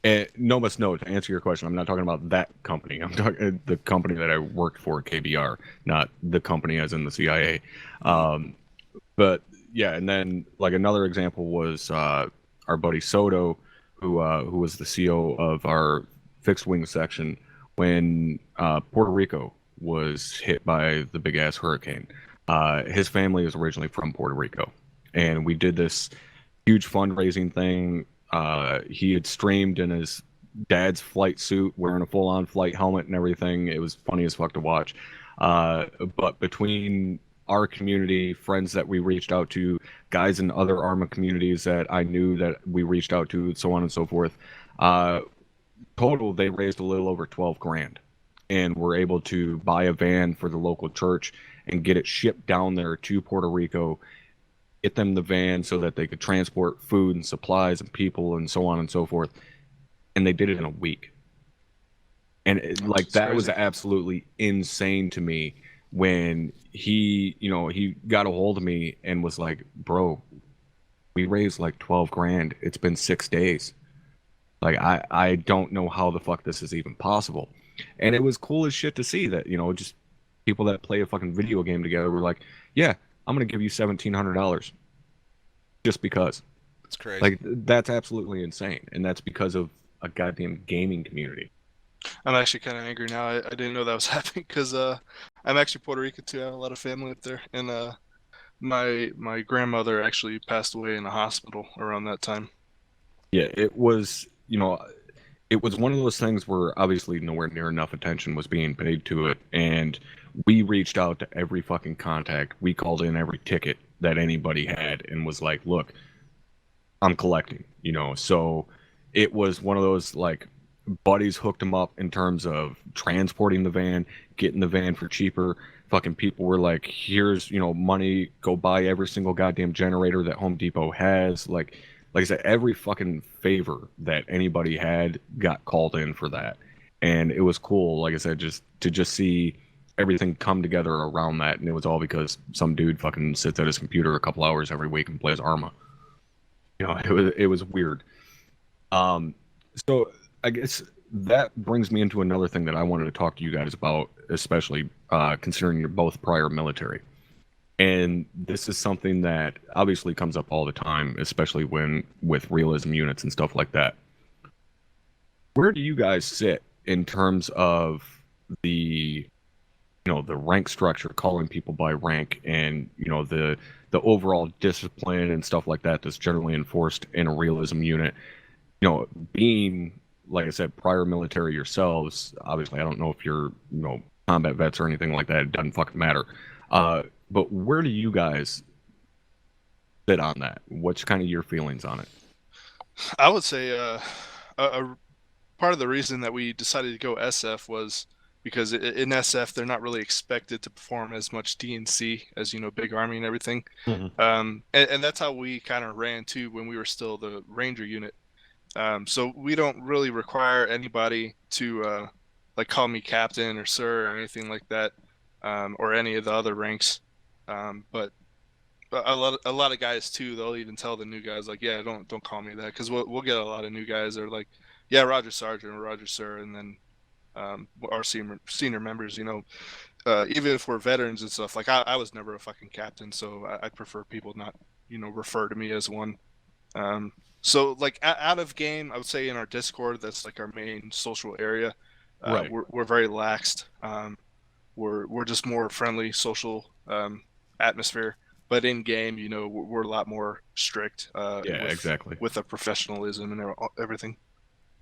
And no must know, to answer your question, I'm not talking about that company. I'm talking the company that I worked for at KBR, not the company as in the CIA. But yeah, and then like another example was our buddy Soto, who was the CO of our fixed wing section when Puerto Rico was hit by the big ass hurricane. His family is originally from Puerto Rico, and we did this huge fundraising thing. He had streamed in his dad's flight suit, wearing a full-on flight helmet and everything. It was funny as fuck to watch. But between our community, friends that we reached out to, guys in other ArmA communities that I knew that we reached out to, so on and so forth, total they raised a little over 12 grand and were able to buy a van for the local church and get it shipped down there to Puerto Rico, get them the van so that they could transport food and supplies and people and so on and so forth. And they did it in a week. And that was absolutely insane to me when he got a hold of me and was like, bro, we raised like 12 grand. It's been 6 days. Like, I don't know how the fuck this is even possible. And it was cool as shit to see that, just people that play a fucking video game together were like, yeah, I'm going to give you $1,700 just because. That's crazy. Like, that's absolutely insane. And that's because of a goddamn gaming community. I'm actually kind of angry now. I didn't know that was happening because I'm actually Puerto Rican too. I have a lot of family up there, and My grandmother actually passed away in a hospital around that time. Yeah, it was, it was one of those things where obviously nowhere near enough attention was being paid to it, and we reached out to every fucking contact. We called in every ticket that anybody had and was like, look, I'm collecting, So it was one of those like buddies hooked him up in terms of transporting the van, getting the van for cheaper. Fucking people were like, here's, money, go buy every single goddamn generator that Home Depot has. Like I said, every fucking favor that anybody had got called in for that. And it was cool, like I said, just to see everything come together around that. And it was all because some dude fucking sits at his computer a couple hours every week and plays ArmA. It was weird. So I guess that brings me into another thing that I wanted to talk to you guys about, especially considering you're both prior military. And this is something that obviously comes up all the time, especially when with realism units and stuff like that. Where do you guys sit in terms of the the rank structure, calling people by rank, and the overall discipline and stuff like that that's generally enforced in a realism unit? Being, like I said, prior military yourselves, obviously I don't know if you're combat vets or anything like that. It doesn't fucking matter. But where do you guys sit on that? What's kind of your feelings on it? I would say a part of the reason that we decided to go SF was because in SF they're not really expected to perform as much DNC as big army and everything. And that's how we kind of ran too when we were still the Ranger unit. So we don't really require anybody to like call me captain or sir or anything like that, or any of the other ranks. But a lot of guys too, they'll even tell the new guys like, yeah, don't call me that, because we'll get a lot of new guys that are like, yeah, Roger Sergeant or Roger Sir, and then our senior members, even if we're veterans and stuff, like I was never a fucking captain, so I prefer people not refer to me as one. So like out of game, I would say in our Discord, that's like our main social area. Right. We're very laxed. We're just more friendly social atmosphere. But in game, we're a lot more strict. Exactly. With the professionalism and everything.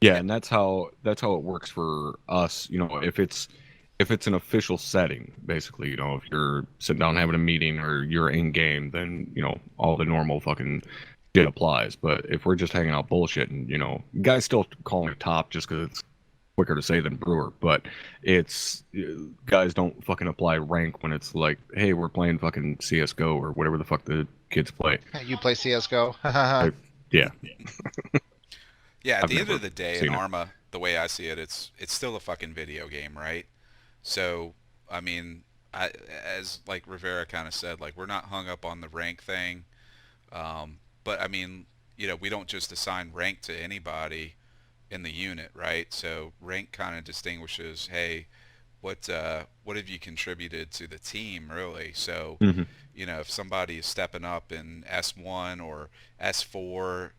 Yeah, and that's how it works for us. If it's an official setting, basically, if you're sitting down having a meeting or you're in game, then all the normal fucking shit applies. But if we're just hanging out bullshitting, guys still call me top just because it's quicker to say than brewer, but it's guys don't fucking apply rank when it's like, hey, we're playing fucking CSGO or whatever the fuck the kids play. You play CSGO? Yeah. Yeah, at I've the end never of the day, in seen it. ArmA, the way I see it, it's still a fucking video game, right? So, I mean, as like Rivera kind of said, like we're not hung up on the rank thing, but I mean, we don't just assign rank to anybody in the unit, right? So rank kind of distinguishes, hey, what have you contributed to the team, really? So, Mhm. If somebody is stepping up in S1 or S4,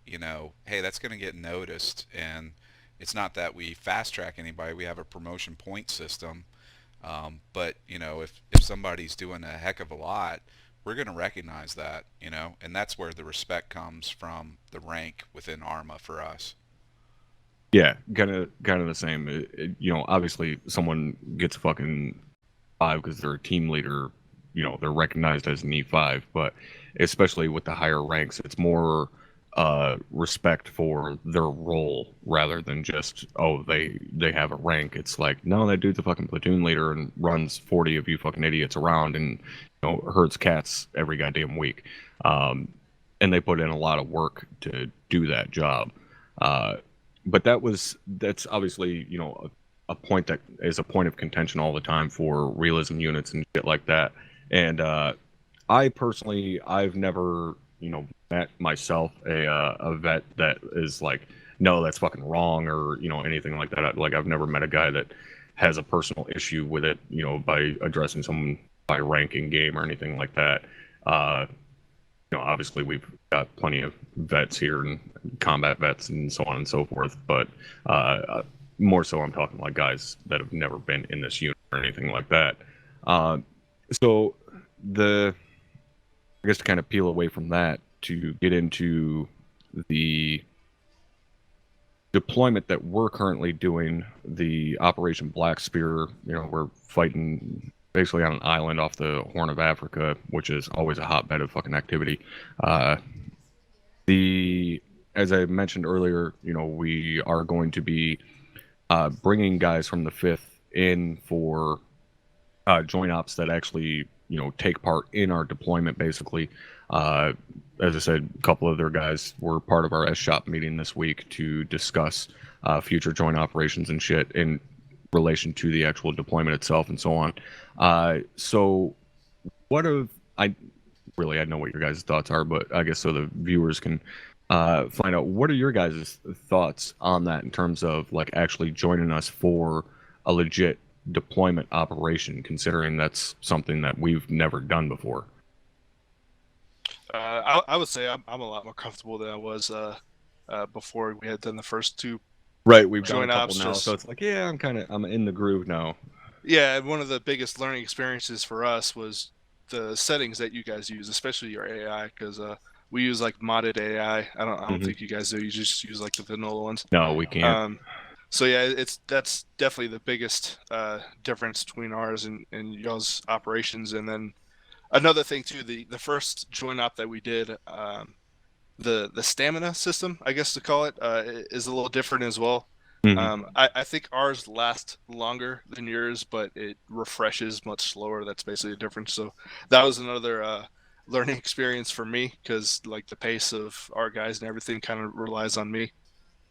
hey, that's going to get noticed. And it's not that we fast track anybody. We have a promotion point system. But, if somebody's doing a heck of a lot, we're going to recognize that, and that's where the respect comes from the rank within ArmA for us. Yeah, kind of the same. Obviously, someone gets a fucking 5 because they're a team leader. They're recognized as an E5, but especially with the higher ranks, it's more respect for their role rather than just, oh, they have a rank. It's like, no, that dude's a fucking platoon leader and runs 40 of you fucking idiots around and herds cats every goddamn week. And they put in a lot of work to do that job. But that's obviously a point that is a point of contention all the time for realism units and shit like that. And I personally, I've never met myself a vet that is like, no, that's fucking wrong, or anything like that. Like I've never met a guy that has a personal issue with it, by addressing someone by ranking game or anything like that. Obviously we've got plenty of vets here and combat vets and so on and so forth, but more so I'm talking like guys that have never been in this unit or anything like that. So I guess to kind of peel away from that to get into the deployment that we're currently doing, the Operation Black Spear. We're fighting basically on an island off the Horn of Africa, which is always a hotbed of fucking activity. As I mentioned earlier, we are going to be bringing guys from the 5th in for joint ops that actually, take part in our deployment, basically. As I said, a couple of their guys were part of our S-Shop meeting this week to discuss future joint operations and shit in relation to the actual deployment itself and so on. So I know what your guys' thoughts are, but I guess so the viewers can find out, what are your guys' thoughts on that in terms of like actually joining us for a legit deployment operation, considering that's something that we've never done before. I would say I'm a lot more comfortable than I was before we had done the first two. Right, we've done a joint couple ops now, so it's like, yeah, I'm in the groove now. Yeah, and one of the biggest learning experiences for us was the settings that you guys use, especially your AI, because we use like modded AI. I don't think you guys do. You just use like the vanilla ones. No, we can't. So yeah, that's definitely the biggest difference between ours and y'all's operations. And then another thing too, the first joint op that we did, the stamina system, I guess to call it, is a little different as well. I think ours lasts longer than yours, but it refreshes much slower. That's basically the difference. So that was another learning experience for me, because like the pace of our guys and everything kind of relies on me.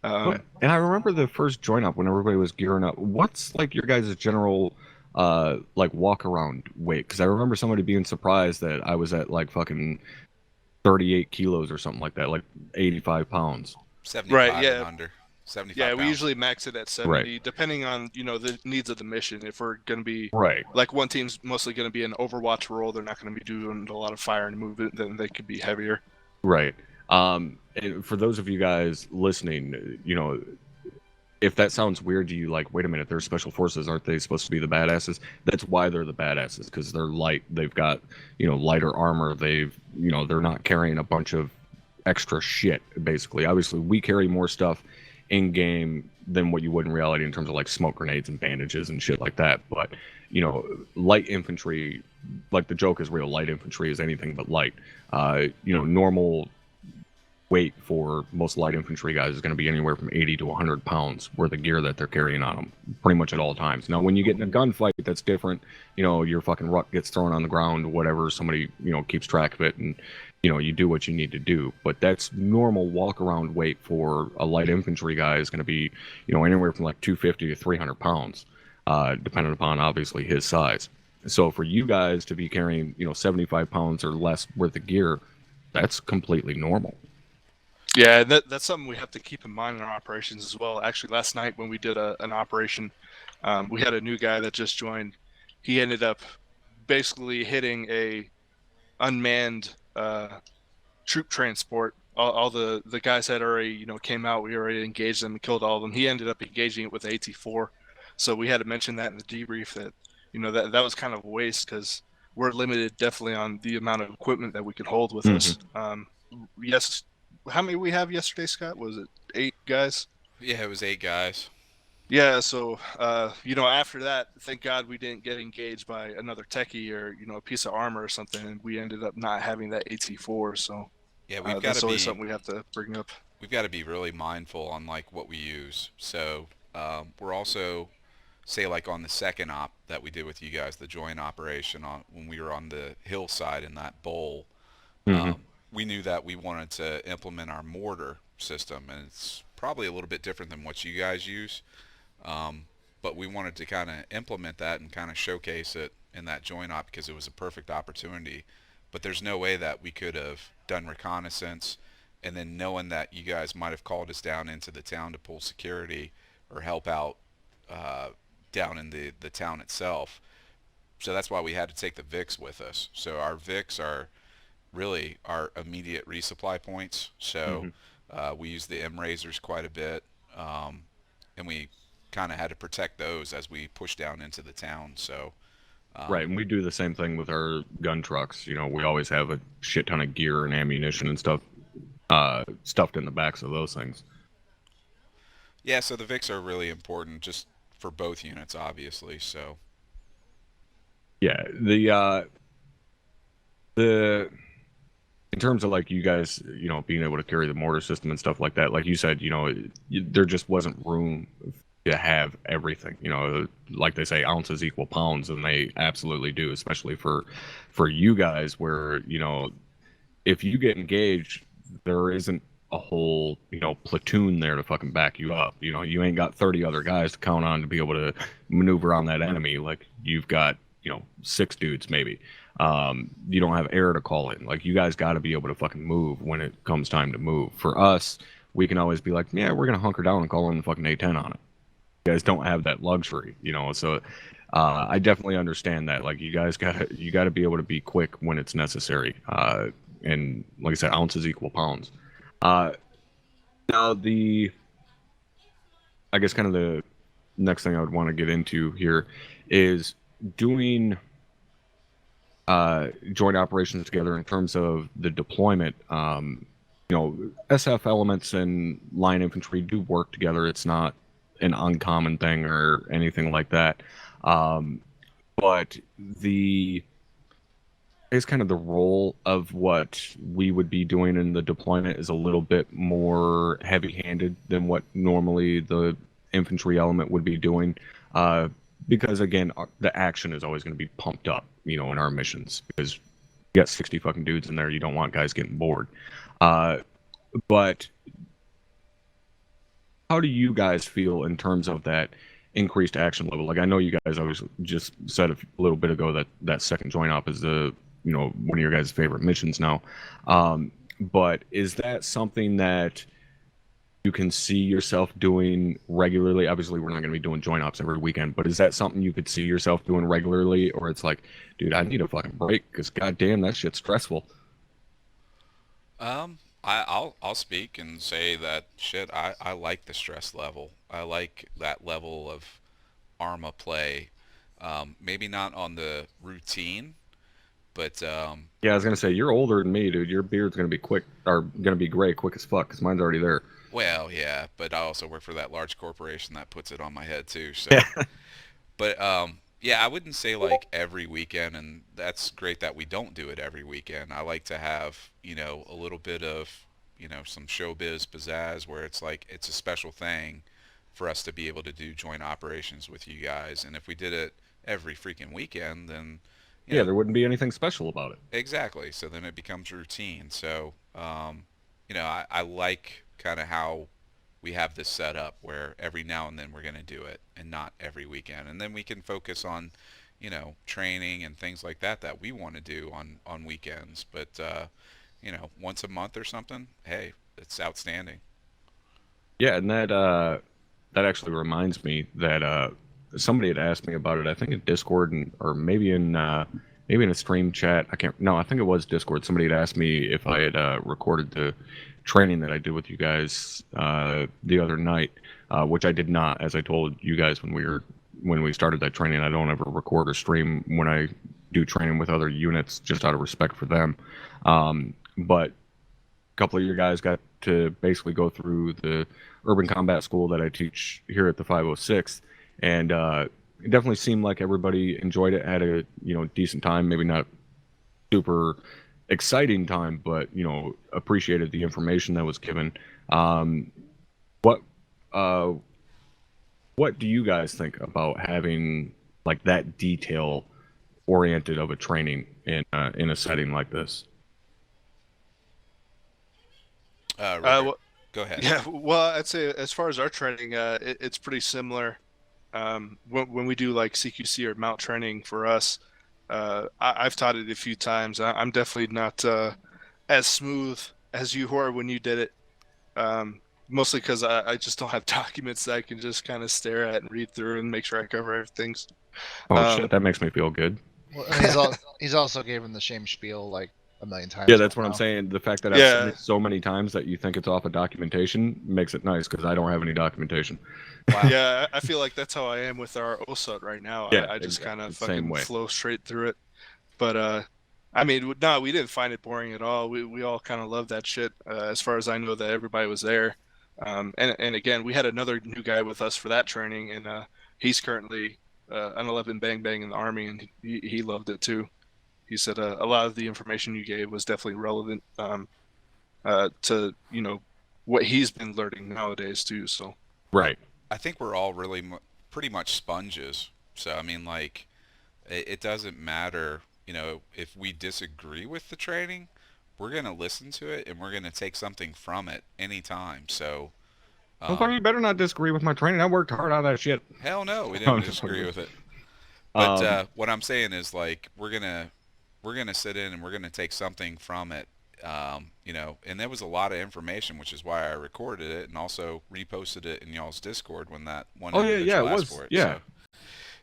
And I remember the first join up when everybody was gearing up. What's like your guys' general like walk around weight? Because I remember somebody being surprised that I was at like fucking 38 kilos or something like that, like 85 pounds. 75 right, yeah. and under. 75 Yeah, pounds. we usually max it at 70, Right. depending on the needs of the mission. If we're going to be Right. like one team's mostly going to be an Overwatch role, they're not going to be doing a lot of fire and movement, then they could be heavier. Right. And for those of you guys listening, if that sounds weird to you, like, wait a minute, they're special forces, aren't they supposed to be the badasses? That's why they're the badasses, because they're light. They've got, lighter armor. They're not carrying a bunch of extra shit, basically. Obviously, we carry more stuff in game than what you would in reality in terms of like smoke grenades and bandages and shit like that. But, light infantry, like the joke is real, light infantry is anything but light. Normal weight for most light infantry guys is going to be anywhere from 80 to 100 pounds worth of gear that they're carrying on them pretty much at all times. Now, when you get in a gunfight, that's different. Your fucking ruck gets thrown on the ground, whatever, somebody, keeps track of it, and, you do what you need to do. But that's normal walk around weight for a light infantry guy is going to be, anywhere from like 250 to 300 pounds, depending upon obviously his size. So for you guys to be carrying, 75 pounds or less worth of gear, that's completely normal. Yeah, that's something we have to keep in mind in our operations as well. Actually, last night when we did an operation, we had a new guy that just joined. He ended up basically hitting a unmanned troop transport. All the guys had already came out. We already engaged them and killed all of them. He ended up engaging it with AT4. So we had to mention that in the debrief that that was kind of a waste, because we're limited definitely on the amount of equipment that we could hold with us. Yes. How many we have yesterday, Scott? Was it 8 guys? Yeah, it was 8 guys. Yeah, so after that, thank God we didn't get engaged by another techie or a piece of armor or something, and we ended up not having that AT4. So yeah, we've got that's to always be something we have to bring up. We've got to be really mindful on like what we use. So we're also, say like on the second op that we did with you guys, the joint operation on when we were on the hillside in that bowl. We knew that we wanted to implement our mortar system, and it's probably a little bit different than what you guys use. But we wanted to kind of implement that and kind of showcase it in that joint op because it was a perfect opportunity. But there's no way that we could have done reconnaissance and then knowing that you guys might have called us down into the town to pull security or help out down in the town itself. So that's why we had to take the VIX with us. So our VIX are really our immediate resupply points. So we use the M-Razors quite a bit, and we kind of had to protect those as we push down into the town. So Right, and we do the same thing with our gun trucks. You know, we always have a shit ton of gear and ammunition and stuff stuffed in the backs of those things. Yeah, so the Vics are really important just for both units, obviously. So Yeah, the in terms of like you guys, you know, being able to carry the mortar system and stuff like that, like you said, you know, there just wasn't room to have everything. You know, like they say, ounces equal pounds, and they absolutely do, especially for you guys, where you know, if you get engaged, there isn't a whole platoon there to fucking back you up. You know, you ain't got 30 other guys to count on to be able to maneuver on that enemy. Like you've got 6 dudes maybe. You don't have air to call in. Like you guys got to be able to fucking move when it comes time to move. For us, we can always be like, yeah, we're gonna hunker down and call in the fucking A10 on it. You guys don't have that luxury, so I definitely understand that. Like you guys gotta be able to be quick when it's necessary. And like I said, ounces equal pounds. Now I guess kind of the next thing I would want to get into here is doing joint operations together in terms of the deployment. SF elements and line infantry do work together. It's not an uncommon thing or anything like that. But it's kind of the role of what we would be doing in the deployment is a little bit more heavy-handed than what normally the infantry element would be doing. Because again, the action is always going to be pumped up, in our missions, because you got 60 fucking dudes in there. You don't want guys getting bored. But how do you guys feel in terms of that increased action level? Like I know you guys always just said a little bit ago that second joint op is the one of your guys' favorite missions now. But is that something that you can see yourself doing regularly? Obviously, we're not going to be doing joint ops every weekend, but is that something you could see yourself doing regularly, or it's like, dude, I need a fucking break because goddamn, that shit's stressful. I'll speak and say that shit. I like the stress level. I like that level of ArmA play. Maybe not on the routine, but yeah, I was gonna say you're older than me, dude. Your beard's gonna be gonna be gray quick as fuck because mine's already there. Well, yeah, but I also work for that large corporation that puts it on my head too. So, but yeah, I wouldn't say like every weekend, and that's great that we don't do it every weekend. I like to have a little bit of some showbiz pizzazz where it's like it's a special thing for us to be able to do joint operations with you guys. And if we did it every freaking weekend, then yeah, there wouldn't be anything special about it. Exactly. So then it becomes routine. So I like kind of how we have this set up where every now and then we're going to do it and not every weekend. And then we can focus on, training and things like that we want to do on weekends. But, once a month or something, hey, it's outstanding. Yeah, and that actually reminds me that somebody had asked me about it. I think in Discord or maybe in a stream chat. I think it was Discord. Somebody had asked me if I had recorded the training that I did with you guys the other night, which I did not. As I told you guys when we started that training, I don't ever record or stream when I do training with other units, just out of respect for them. But a couple of you guys got to basically go through the urban combat school that I teach here at the 506, and it definitely seemed like everybody enjoyed it, had a decent time, maybe not super exciting time, but appreciated the information that was given. What do you guys think about having like that detail oriented of a training in a setting like this? Go ahead. Yeah, well, I'd say as far as our training, it's pretty similar. When we do like CQC or mount training for us, I've taught it a few times. I'm definitely not as smooth as you were when you did it. Mostly because I just don't have documents that I can just kind of stare at and read through and make sure I cover everything. Oh shit, that makes me feel good. Well, and he's also given the same spiel like a million times. Yeah, that's what now. I'm saying. The fact that I've Yeah. seen it so many times that you think it's off of documentation makes it nice because I don't have any documentation. Wow. Yeah, I feel like that's how I am with our OSUT right now. Yeah, I just exactly. kind of Same fucking way. flow straight through it. But I mean, no, we didn't find it boring at all. We all kind of loved that shit. As far as I know, that everybody was there. And again, we had another new guy with us for that training, and he's currently an 11 bang bang in the Army, and he loved it too. He said a lot of the information you gave was definitely relevant to what he's been learning nowadays too. So Right. I think we're all really pretty much sponges. So I mean, like, it doesn't matter, if we disagree with the training, we're gonna listen to it and we're gonna take something from it anytime. So, Motherfucker, you better not disagree with my training. I worked hard on that shit. hell no, we I'm didn't just disagree fucking with it. But Um, what I'm saying is, like, we're gonna sit in and we're gonna take something from it. And there was a lot of information, which is why I recorded it and also reposted it in y'all's Discord when that one Oh, yeah, individual it asked was- for it. yeah. So,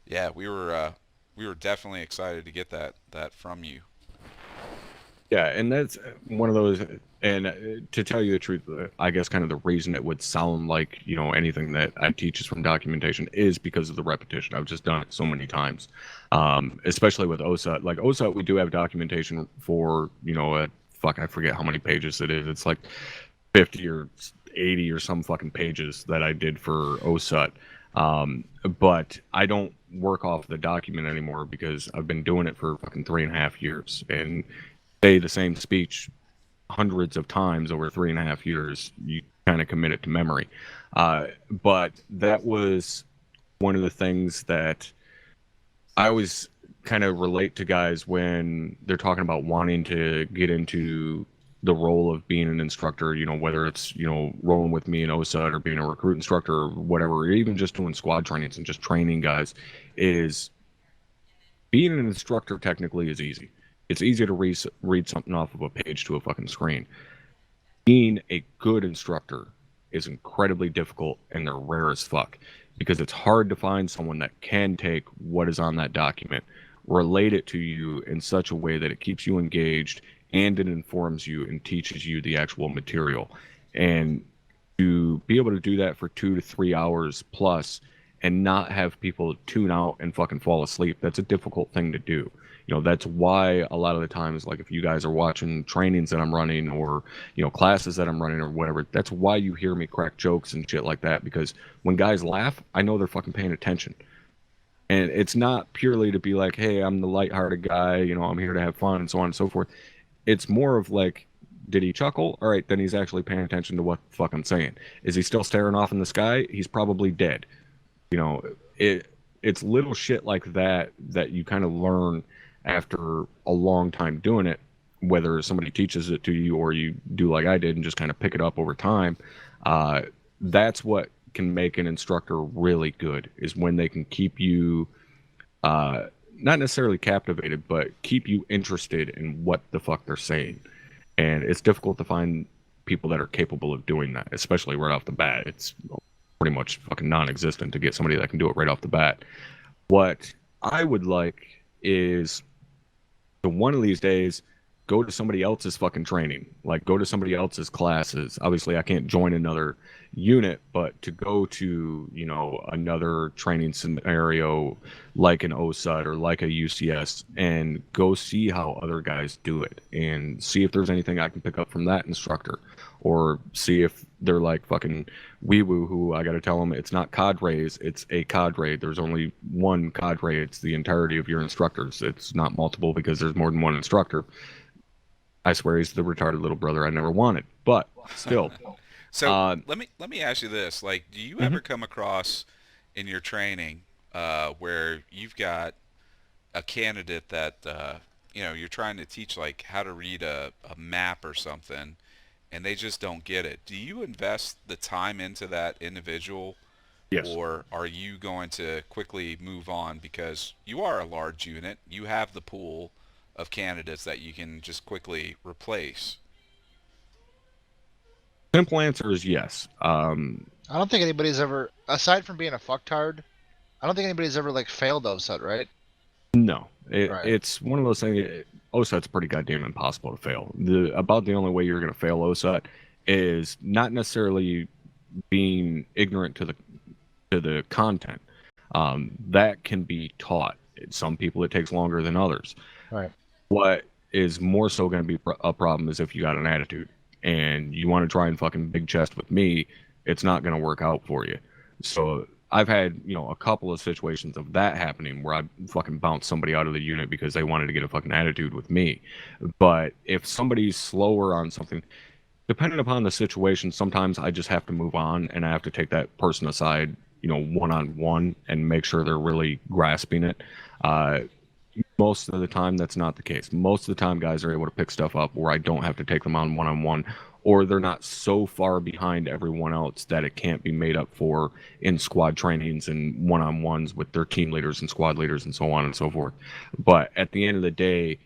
yeah, we were definitely excited to get that from you. Yeah, and that's one of those. And to tell you the truth, I guess kind of the reason it would sound like anything that I teach is from documentation is because of the repetition. I've just done it so many times, especially with OSUT. Like OSUT, we do have documentation for I forget how many pages it is. It's like 50 or 80 or some fucking pages that I did for OSUT. But I don't work off the document anymore because I've been doing it for fucking 3.5 years and say the same speech hundreds of times over 3.5 years. You kind of commit it to memory. But that was one of the things that I always kind of relate to guys when they're talking about wanting to get into the role of being an instructor, whether it's, rolling with me in OSUT or being a recruit instructor or whatever, or even just doing squad trainings and just training guys, is being an instructor technically is easy. It's easy to read something off of a page to a fucking screen. Being a good instructor is incredibly difficult, and they're rare as fuck because it's hard to find someone that can take what is on that document, relate it to you in such a way that it keeps you engaged and it informs you and teaches you the actual material. And to be able to do that for 2 to 3 hours plus and not have people tune out and fucking fall asleep, that's a difficult thing to do. That's why a lot of the times, like if you guys are watching trainings that I'm running or, classes that I'm running or whatever, that's why you hear me crack jokes and shit like that. Because when guys laugh, I know they're fucking paying attention. And it's not purely to be like, hey, I'm the lighthearted guy, I'm here to have fun and so on and so forth. It's more of like, did he chuckle? All right, then he's actually paying attention to what the fuck I'm saying. Is he still staring off in the sky? He's probably dead. It's little shit like that you kind of learn after a long time doing it, whether somebody teaches it to you or you do like I did and just kind of pick it up over time. That's what can make an instructor really good, is when they can keep you not necessarily captivated, but keep you interested in what the fuck they're saying. And it's difficult to find people that are capable of doing that, especially right off the bat. It's pretty much fucking non-existent to get somebody that can do it right off the bat. What I would like is to one of these days go to somebody else's fucking training, like go to somebody else's classes. Obviously I can't join another unit, but to go to another training scenario like an OSUT or like a UCS and go see how other guys do it and see if there's anything I can pick up from that instructor, or see if they're like fucking wee-woo who I gotta tell them it's not cadres, it's a cadre. There's only one cadre. It's the entirety of your instructors. It's not multiple because there's more than one instructor. I swear he's the retarded little brother I never wanted, but still. So let me ask you this: like, do you ever come across in your training where you've got a candidate that you're trying to teach, like how to read a map or something, and they just don't get it? Do you invest the time into that individual, Yes. or are you going to quickly move on because you are a large unit, you have the pool of candidates that you can just quickly replace? Simple answer is yes. I don't think anybody's ever, aside from being a fucktard, I don't think anybody's ever like failed OSUT, right? No. Right. It's one of those things. OSUT's pretty goddamn impossible to fail. About the only way you're going to fail OSUT is not necessarily being ignorant to the content. That can be taught. Some people it takes longer than others. Right. What is more so going to be a problem is if you got an attitude and you want to try and fucking big chest with me, it's not going to work out for you. So I've had, a couple of situations of that happening where I fucking bounced somebody out of the unit because they wanted to get a fucking attitude with me. But if somebody's slower on something, depending upon the situation, sometimes I just have to move on and I have to take that person aside, one-on-one and make sure they're really grasping it. Most of the time, that's not the case. Most of the time, guys are able to pick stuff up where I don't have to take them on one-on-one, or they're not so far behind everyone else that it can't be made up for in squad trainings and one-on-ones with their team leaders and squad leaders and so on and so forth. But at the end of the day,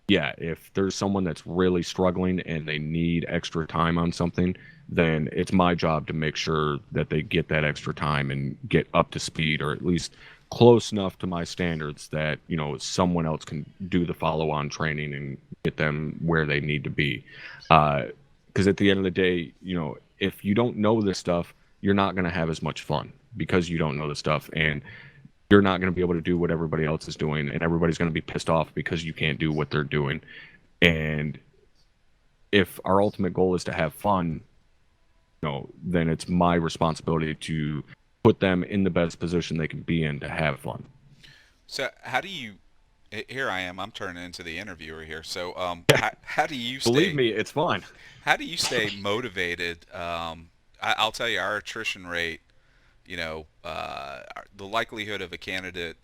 yeah, if there's someone that's really struggling and they need extra time on something, then it's my job to make sure that they get that extra time and get up to speed, or at least close enough to my standards that, someone else can do the follow-on training and get them where they need to be. Because at the end of the day, if you don't know this stuff, you're not going to have as much fun because you don't know the stuff, and you're not going to be able to do what everybody else is doing, and everybody's going to be pissed off because you can't do what they're doing. And if our ultimate goal is to have fun, then it's my responsibility to put them in the best position they can be in to have fun. So how do you? Here I am. I'm turning into the interviewer here. So how do you Believe me, it's fun. How do you stay motivated? I'll tell you, our attrition rate. The likelihood of a candidate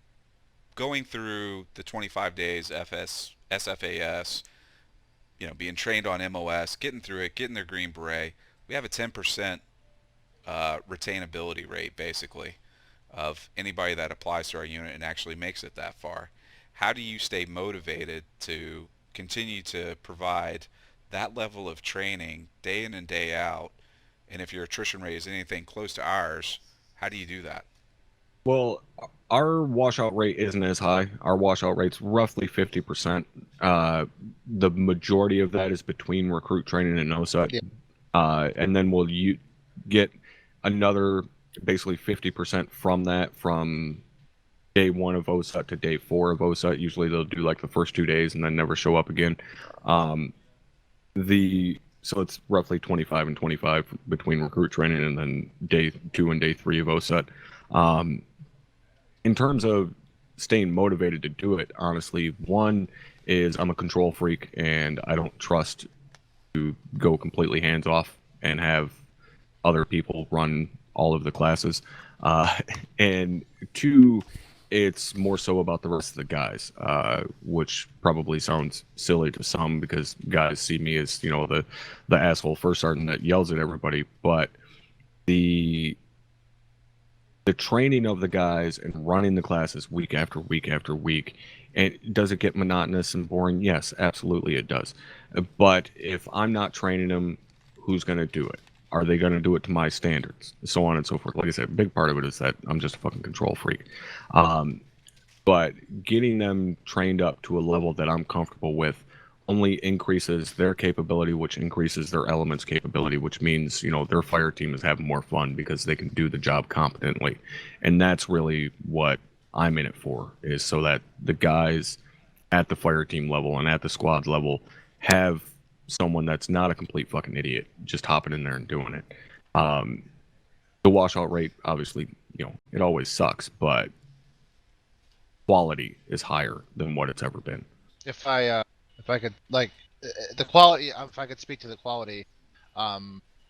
going through the 25 days SFAS, being trained on MOS, getting through it, getting their Green Beret, we have a 10% retainability rate, basically, of anybody that applies to our unit and actually makes it that far. How do you stay motivated to continue to provide that level of training day in and day out? And if your attrition rate is anything close to ours, how do you do that? Well, our washout rate isn't as high. Our washout rate's roughly 50%. The majority of that is between recruit training and OSUT. Yeah. And then we'll get another basically 50% from that from day 1 of OSUT to day 4 of OSUT. Usually they'll do like the first 2 days and then never show up again. So it's roughly 25 and 25 between recruit training and then day 2 and day 3 of OSUT. In terms of staying motivated to do it, honestly, one is I'm a control freak and I don't trust to go completely hands off and have other people run all of the classes. And two, it's more so about the rest of the guys, which probably sounds silly to some because guys see me as, the asshole first sergeant that yells at everybody. But the training of the guys and running the classes week after week after week, and does it get monotonous and boring? Yes, absolutely it does. But if I'm not training them, who's going to do it? Are they going to do it to my standards? So on and so forth. Like I said, a big part of it is that I'm just a fucking control freak. But getting them trained up to a level that I'm comfortable with only increases their capability, which increases their elements capability, which means, their fire team is having more fun because they can do the job competently. And that's really what I'm in it for, is so that the guys at the fire team level and at the squad level have someone that's not a complete fucking idiot just hopping in there and doing it. The washout rate, obviously, it always sucks, but quality is higher than what it's ever been. If I could, like, the quality, if I could speak to the quality,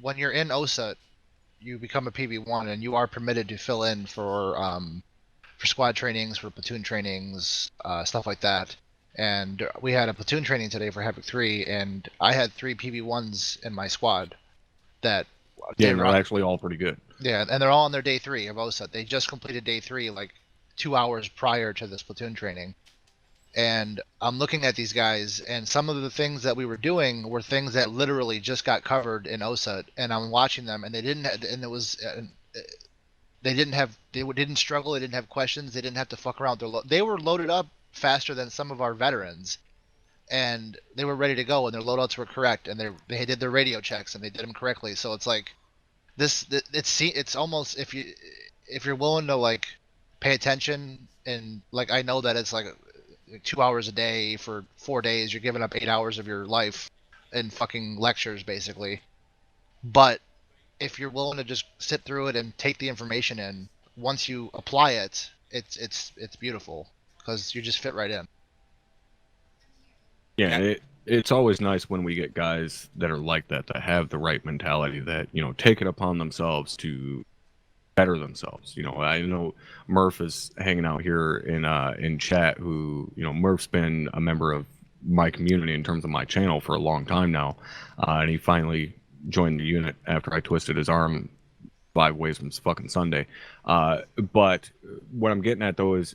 when you're in OSUT, you become a PV1 and you are permitted to fill in for squad trainings, for platoon trainings, stuff like that. And we had a platoon training today for Havoc 3, and I had 3 PV1s in my squad that... Yeah, they're actually all pretty good. Yeah, and they're all on their day 3 of OSUT. They just completed day 3, like, 2 hours prior to this platoon training. And I'm looking at these guys, and some of the things that we were doing were things that literally just got covered in OSUT, and I'm watching them, and they didn't struggle, they didn't have questions, they didn't have to fuck around. They were loaded up faster than some of our veterans, and they were ready to go, and their loadouts were correct, and they did their radio checks and they did them correctly. So it's like it's almost, if you're willing to like pay attention, and like I know that it's like 2 hours a day for 4 days, you're giving up 8 hours of your life in fucking lectures basically. But if you're willing to just sit through it and take the information in, once you apply it, it's beautiful because you just fit right in. Yeah, it's always nice when we get guys that are like that have the right mentality, that take it upon themselves to better themselves. I know Murph is hanging out here in chat, who Murph's been a member of my community in terms of my channel for a long time now, and he finally joined the unit after I twisted his arm 5 ways from fucking Sunday. But what I'm getting at though is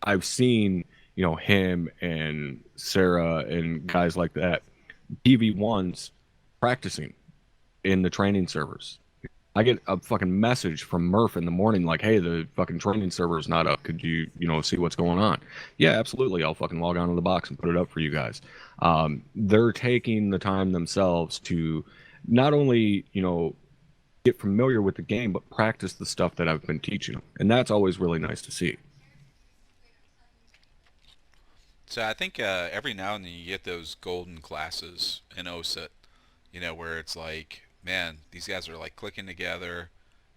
I've seen him and Sarah and guys like that, PV1s, practicing in the training servers. I get a fucking message from Murph in the morning like, hey, the fucking training server is not up. Could you, see what's going on? Yeah, absolutely. I'll fucking log on to the box and put it up for you guys. They're taking the time themselves to not only, get familiar with the game, but practice the stuff that I've been teaching them. And that's always really nice to see. So I think every now and then you get those golden classes in OSIT, where it's like, man, these guys are like clicking together.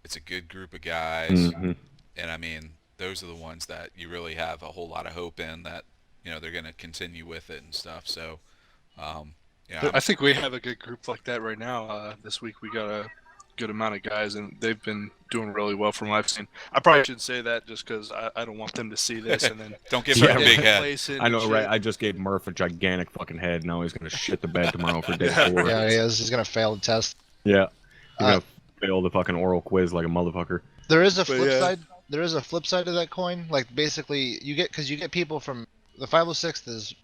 It's a good group of guys. Mm-hmm. And I mean, those are the ones that you really have a whole lot of hope in that, they're going to continue with it and stuff. So, yeah. I think we have a good group like that right now. This week we got a good amount of guys, and they've been doing really well from what I've seen. I probably shouldn't say that just because I don't want them to see this and then Don't give him a big head. complacent I know, and right? shit. I just gave Murph a gigantic fucking head. Now he's gonna shit the bed tomorrow for day 4. Yeah, he is. He's gonna fail the test. Yeah, he's gonna fail the fucking oral quiz like a motherfucker. There is a But flip yeah. side. There is a flip side to that coin. Like basically, you get people from the 506th is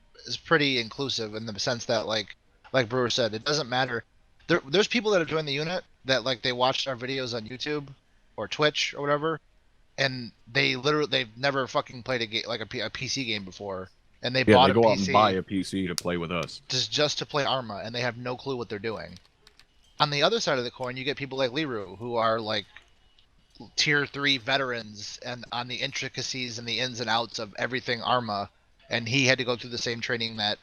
pretty inclusive in the sense that like Brewer said, it doesn't matter. There's people that have joined the unit that like they watched our videos on YouTube or Twitch or whatever, and they've never fucking played a game like a PC game before, and they bought they go a out PC and buy a PC to play with us. just to play ArmA, and they have no clue what they're doing. On the other side of the coin, you get people like Liru who are like tier 3 veterans and on the intricacies and the ins and outs of everything ArmA, and he had to go through the same training that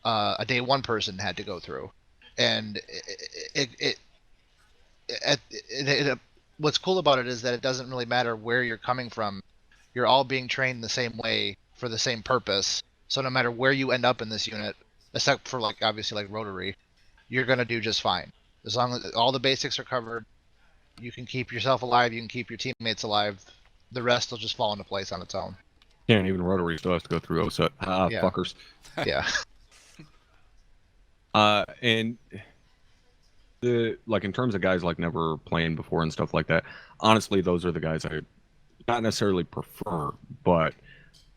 a day 1 person had to go through. And what's cool about it is that it doesn't really matter where you're coming from. You're all being trained the same way for the same purpose. So no matter where you end up in this unit, except for like obviously like Rotary, you're gonna do just fine. As long as all the basics are covered, you can keep yourself alive, you can keep your teammates alive. The rest will just fall into place on its own. Yeah, and even Rotary still has to go through OSUT. Yeah. Fuckers. Yeah. And in terms of guys like never playing before and stuff like that, honestly, those are the guys I not necessarily prefer, but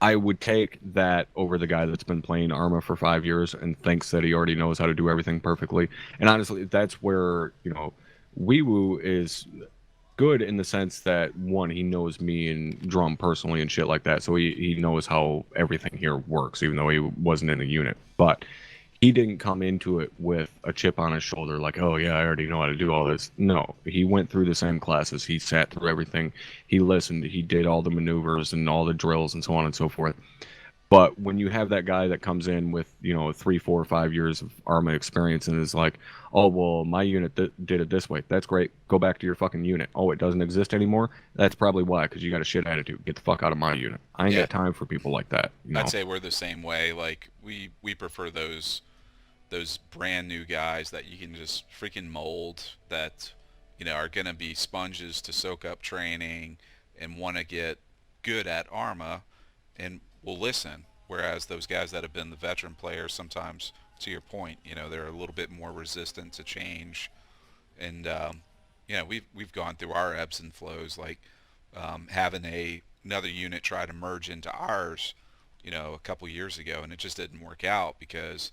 I would take that over the guy that's been playing ArmA for 5 years and thinks that he already knows how to do everything perfectly. And honestly, that's where, Weewoo is good in the sense that, one, he knows me and Drum personally and shit like that, so he knows how everything here works, even though he wasn't in a unit. But he didn't come into it with a chip on his shoulder like, oh yeah, I already know how to do all this. No, he went through the same classes. He sat through everything. He listened. He did all the maneuvers and all the drills and so on and so forth. But when you have that guy that comes in with, 3, 4, 5 years of ArmA experience and is like, oh, well, my unit did it this way. That's great. Go back to your fucking unit. Oh, it doesn't exist anymore? That's probably why, because you got a shit attitude. Get the fuck out of my unit. I ain't got time for people like that. I'd say we're the same way. Like, we prefer those brand new guys that you can just freaking mold, that are going to be sponges to soak up training and want to get good at ArmA and will listen, whereas those guys that have been the veteran players, sometimes, to your point, they're a little bit more resistant to change. And we've gone through our ebbs and flows, like having another unit try to merge into ours a couple years ago, and it just didn't work out because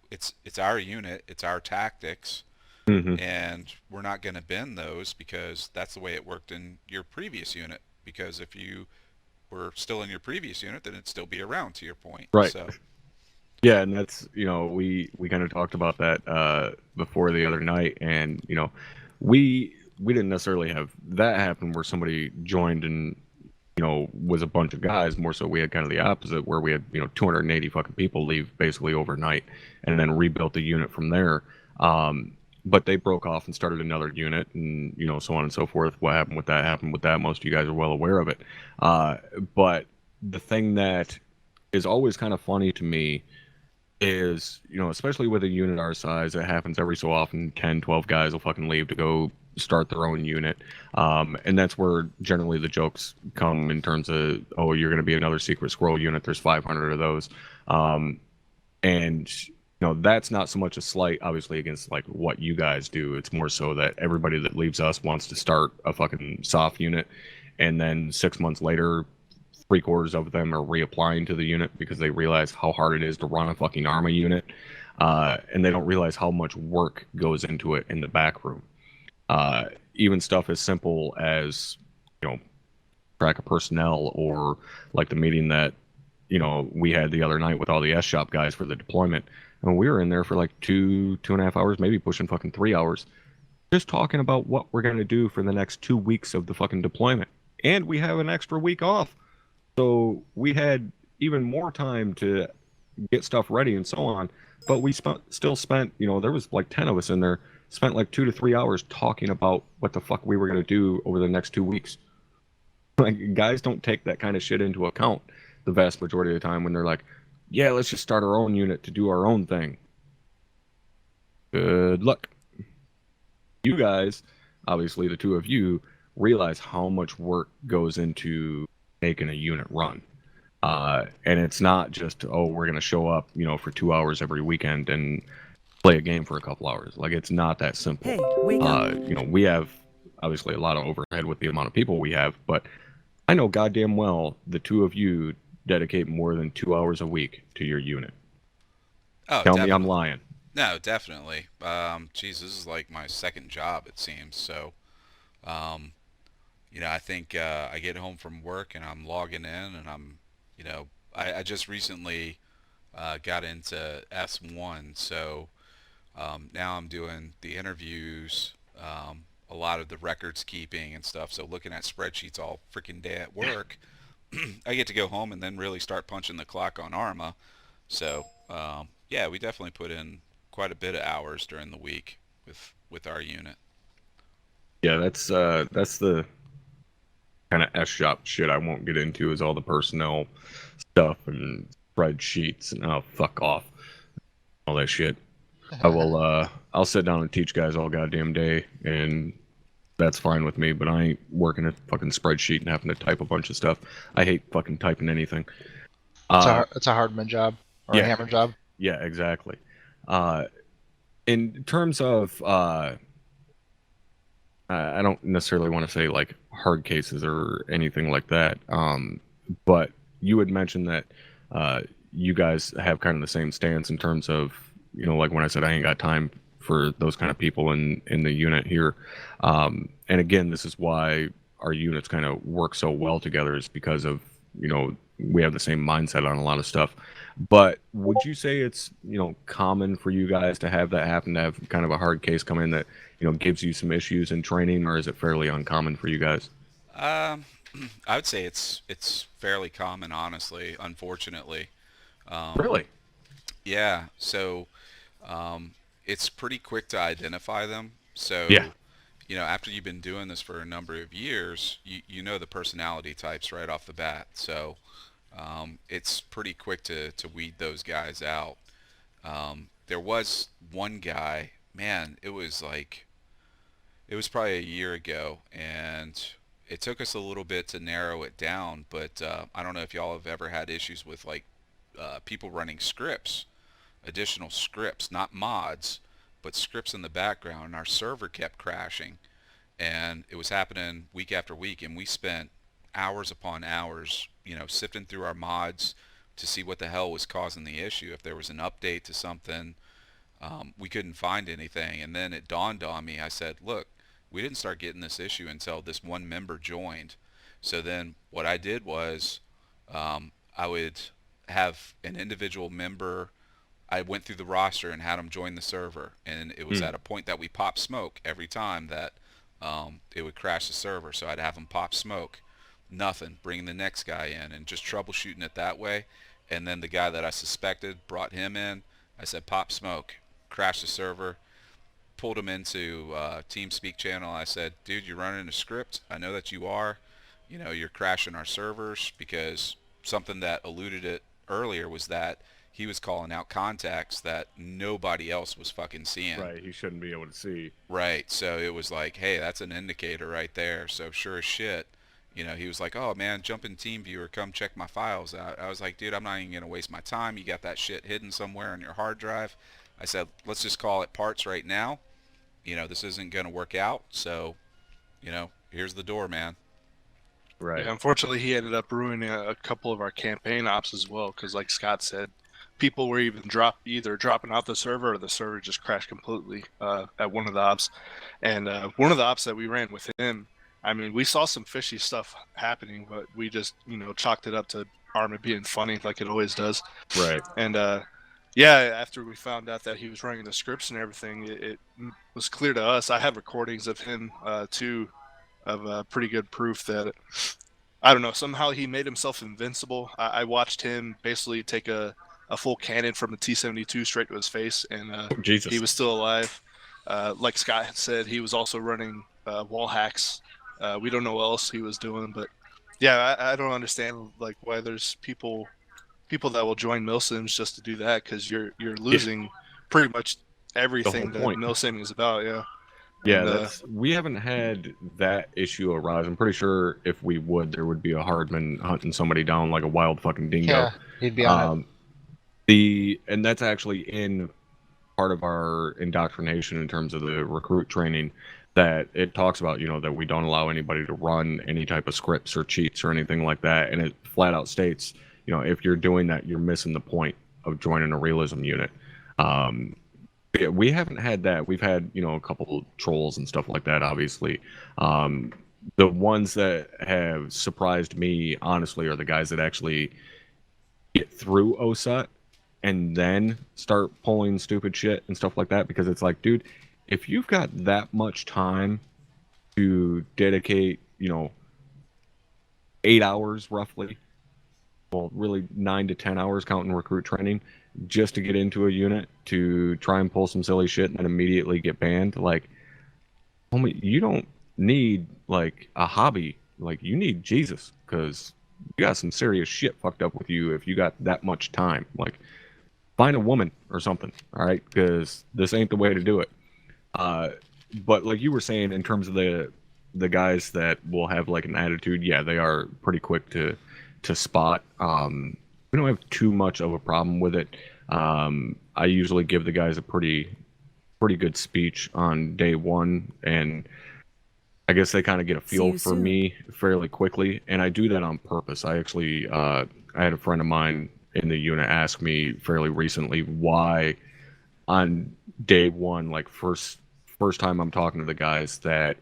it's our unit, it's our tactics, and we're not going to bend those because that's the way it worked in your previous unit. Because if you were still in your previous unit, then it'd still be around, to your point. Right. So, Yeah, and that's, we kind of talked about that before the other night, and we didn't necessarily have that happen where somebody joined and was a bunch of guys. More so, we had kind of the opposite, where we had 280 fucking people leave basically overnight, and then rebuilt the unit from there. But they broke off and started another unit, and so on and so forth. What happened with that happened with that. Most of you guys are well aware of it. But the thing that is always kind of funny to me is, especially with a unit our size, it happens every so often. 10, 12 guys will fucking leave to go start their own unit. And that's where generally the jokes come in terms of, oh, you're going to be another secret squirrel unit. There's 500 of those. And, that's not so much a slight, obviously, against like what you guys do. It's more so that everybody that leaves us wants to start a fucking soft unit. And then 6 months later, three-quarters of them are reapplying to the unit because they realize how hard it is to run a fucking ArmA unit, and they don't realize how much work goes into it in the back room. Even stuff as simple as, track of personnel, or like the meeting that, we had the other night with all the S-Shop guys for the deployment. And we were in there for like 2.5 hours, maybe pushing fucking 3 hours, just talking about what we're going to do for the next 2 weeks of the fucking deployment. And we have an extra week off. So we had even more time to get stuff ready and so on. But we still spent, there was like 10 of us in there, spent like 2 to 3 hours talking about what the fuck we were going to do over the next 2 weeks. Like, guys don't take that kind of shit into account the vast majority of the time when they're like, yeah, let's just start our own unit to do our own thing. Good luck. You guys, obviously the two of you, realize how much work goes into making a unit run. And it's not just, oh, we're going to show up, for 2 hours every weekend and play a game for a couple hours. Like, it's not that simple. Hey, wake up. We have obviously a lot of overhead with the amount of people we have, but I know goddamn well the two of you dedicate more than 2 hours a week to your unit. Oh, Tell definitely. me I'm lying. No, definitely. Geez, this is like my second job, it seems. So, um, I think I get home from work and I'm logging in, and I just recently got into S1, so now I'm doing the interviews, a lot of the records keeping and stuff. So looking at spreadsheets all freaking day at work, I get to go home and then really start punching the clock on ArmA. So yeah, we definitely put in quite a bit of hours during the week with our unit. Yeah, that's the kind of S-Shop shit I won't get into, is all the personnel stuff and spreadsheets and fuck off. All that shit. I'll sit down and teach guys all goddamn day, and that's fine with me, but I ain't working a fucking spreadsheet and having to type a bunch of stuff. I hate fucking typing anything. It's a hardman job or yeah. a hammer job. Yeah, exactly. In terms of, I don't necessarily want to say like hard cases or anything like that, but you had mentioned that you guys have kind of the same stance in terms of, like when I said I ain't got time for those kind of people in the unit here. And again, this is why our units kind of work so well together, is because of, we have the same mindset on a lot of stuff. But would you say it's, common for you guys to have that happen, to have kind of a hard case come in that, gives you some issues in training, or is it fairly uncommon for you guys? I would say it's fairly common, honestly, unfortunately. Really? Yeah, so it's pretty quick to identify them. So, Yeah. After you've been doing this for a number of years, you know the personality types right off the bat. So it's pretty quick to weed those guys out. There was one guy, man, it was probably a year ago, and it took us a little bit to narrow it down, but I don't know if y'all have ever had issues with like people running scripts, additional scripts, not mods, but scripts in the background, and our server kept crashing, and it was happening week after week, and we spent hours upon hours, sifting through our mods to see what the hell was causing the issue. If there was an update to something, we couldn't find anything, and then it dawned on me. I said, look, we didn't start getting this issue until this one member joined. So then what I did was I would have an individual member I went through the roster and had them join the server, and it was at a point that we popped smoke every time that it would crash the server. So I'd have them pop smoke, nothing, bring the next guy in, and just troubleshooting it that way. And then the guy that I suspected, brought him in. I said, pop smoke, crash the server, pulled him into TeamSpeak channel. I said, dude, you're running a script. I know that you are. You know, you're crashing our servers, because something that eluded it earlier was that he was calling out contacts that nobody else was fucking seeing. Right, he shouldn't be able to see. Right, so it was like, hey, that's an indicator right there. So sure as shit, you know, he was like, oh man, jump in TeamViewer, come check my files out. I was like, dude, I'm not even gonna waste my time. You got that shit hidden somewhere on your hard drive. I said, let's just call it parts right now. You know, this isn't gonna work out, so, you know, here's the door, man. Right. Yeah, unfortunately, he ended up ruining a couple of our campaign ops as well, because like Scott said, people were even either dropping off the server, or the server just crashed completely at one of the ops. And one of the ops that we ran with him, I mean, we saw some fishy stuff happening, but we just, you know, chalked it up to ArmA being funny like it always does. Right. And yeah, after we found out that he was running the scripts and everything, it was clear to us. I have recordings of him too, of pretty good proof that, I don't know, somehow he made himself invincible. I watched him basically take a full cannon from a T-72 straight to his face, and Jesus. he was still alive. Like Scott had said, he was also running wall hacks. We don't know what else he was doing, but yeah, I don't understand like why there's people that will join milsims just to do that, because you're losing pretty much everything that point. milsimming is about. Yeah. Yeah, And, we haven't had that issue arise. I'm pretty sure if we would, there would be a hardman hunting somebody down like a wild fucking dingo. Yeah, he'd be on And that's actually in part of our indoctrination in terms of the recruit training, that it talks about, you know, that we don't allow anybody to run any type of scripts or cheats or anything like that. And it flat out states, you know, if you're doing that, you're missing the point of joining a realism unit. Yeah, we haven't had that. We've had, you know, a couple trolls and stuff like that, obviously. The ones that have surprised me, honestly, are the guys that actually get through OSUT and then start pulling stupid shit and stuff like that, because it's like, dude, if you've got that much time to dedicate, you know, 8 hours roughly, well, really 9 to 10 hours counting recruit training, just to get into a unit to try and pull some silly shit and then immediately get banned, like, homie, you don't need like a hobby. Like, you need Jesus, because you got some serious shit fucked up with you if you got that much time. Like, find a woman or something, all right? Because this ain't the way to do it. But like you were saying, in terms of the guys that will have like an attitude, yeah, they are pretty quick to spot. We don't have too much of a problem with it. I usually give the guys a pretty good speech on day one, and I guess they kind of get a feel for me fairly quickly, and I do that on purpose. I actually, I had a friend of mine in the unit ask me fairly recently why on day one, like first time I'm talking to the guys, that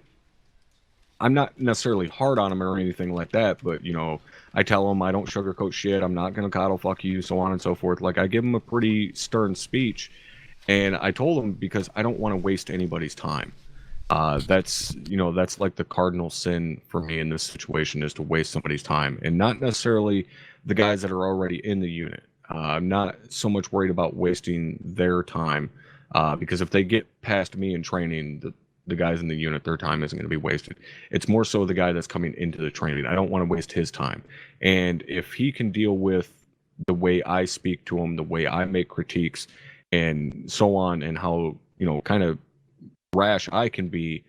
I'm not necessarily hard on them or anything like that, but, you know, I tell them I don't sugarcoat shit. I'm not going to coddle fuck you, so on and so forth. Like, I give them a pretty stern speech, and I told them because I don't want to waste anybody's time. That's, you know, that's like the cardinal sin for me in this situation, is to waste somebody's time, and not necessarily the guys that are already in the unit. I'm not so much worried about wasting their time, because if they get past me in training, the guys in the unit, their time isn't going to be wasted. It's more so the guy that's coming into the training. I don't want to waste his time. And if he can deal with the way I speak to him, the way I make critiques, and so on, and how, you know, kind of rash I can be,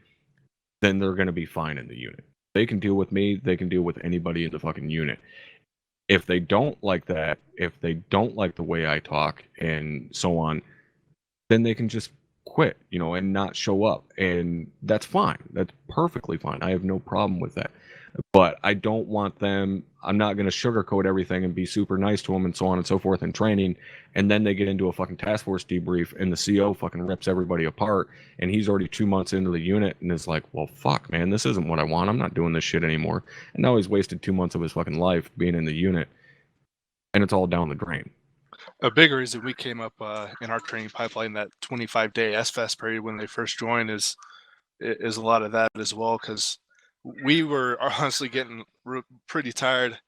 then they're going to be fine in the unit. They can deal with me. They can deal with anybody in the fucking unit. If they don't like that, if they don't like the way I talk and so on, then they can just quit, you know, and not show up, and that's fine. That's perfectly fine. I have no problem with that. But I don't want them, I'm not going to sugarcoat everything and be super nice to them and so on and so forth in training, and then they get into a fucking task force debrief and the CO fucking rips everybody apart, and he's already 2 months into the unit and is like, well, fuck, man, this isn't what I want. I'm not doing this shit anymore. And now he's wasted 2 months of his fucking life being in the unit, and it's all down the drain. A big reason we came up in our training pipeline, that 25-day SFest period when they first joined, is a lot of that as well, because we were honestly getting pretty tired,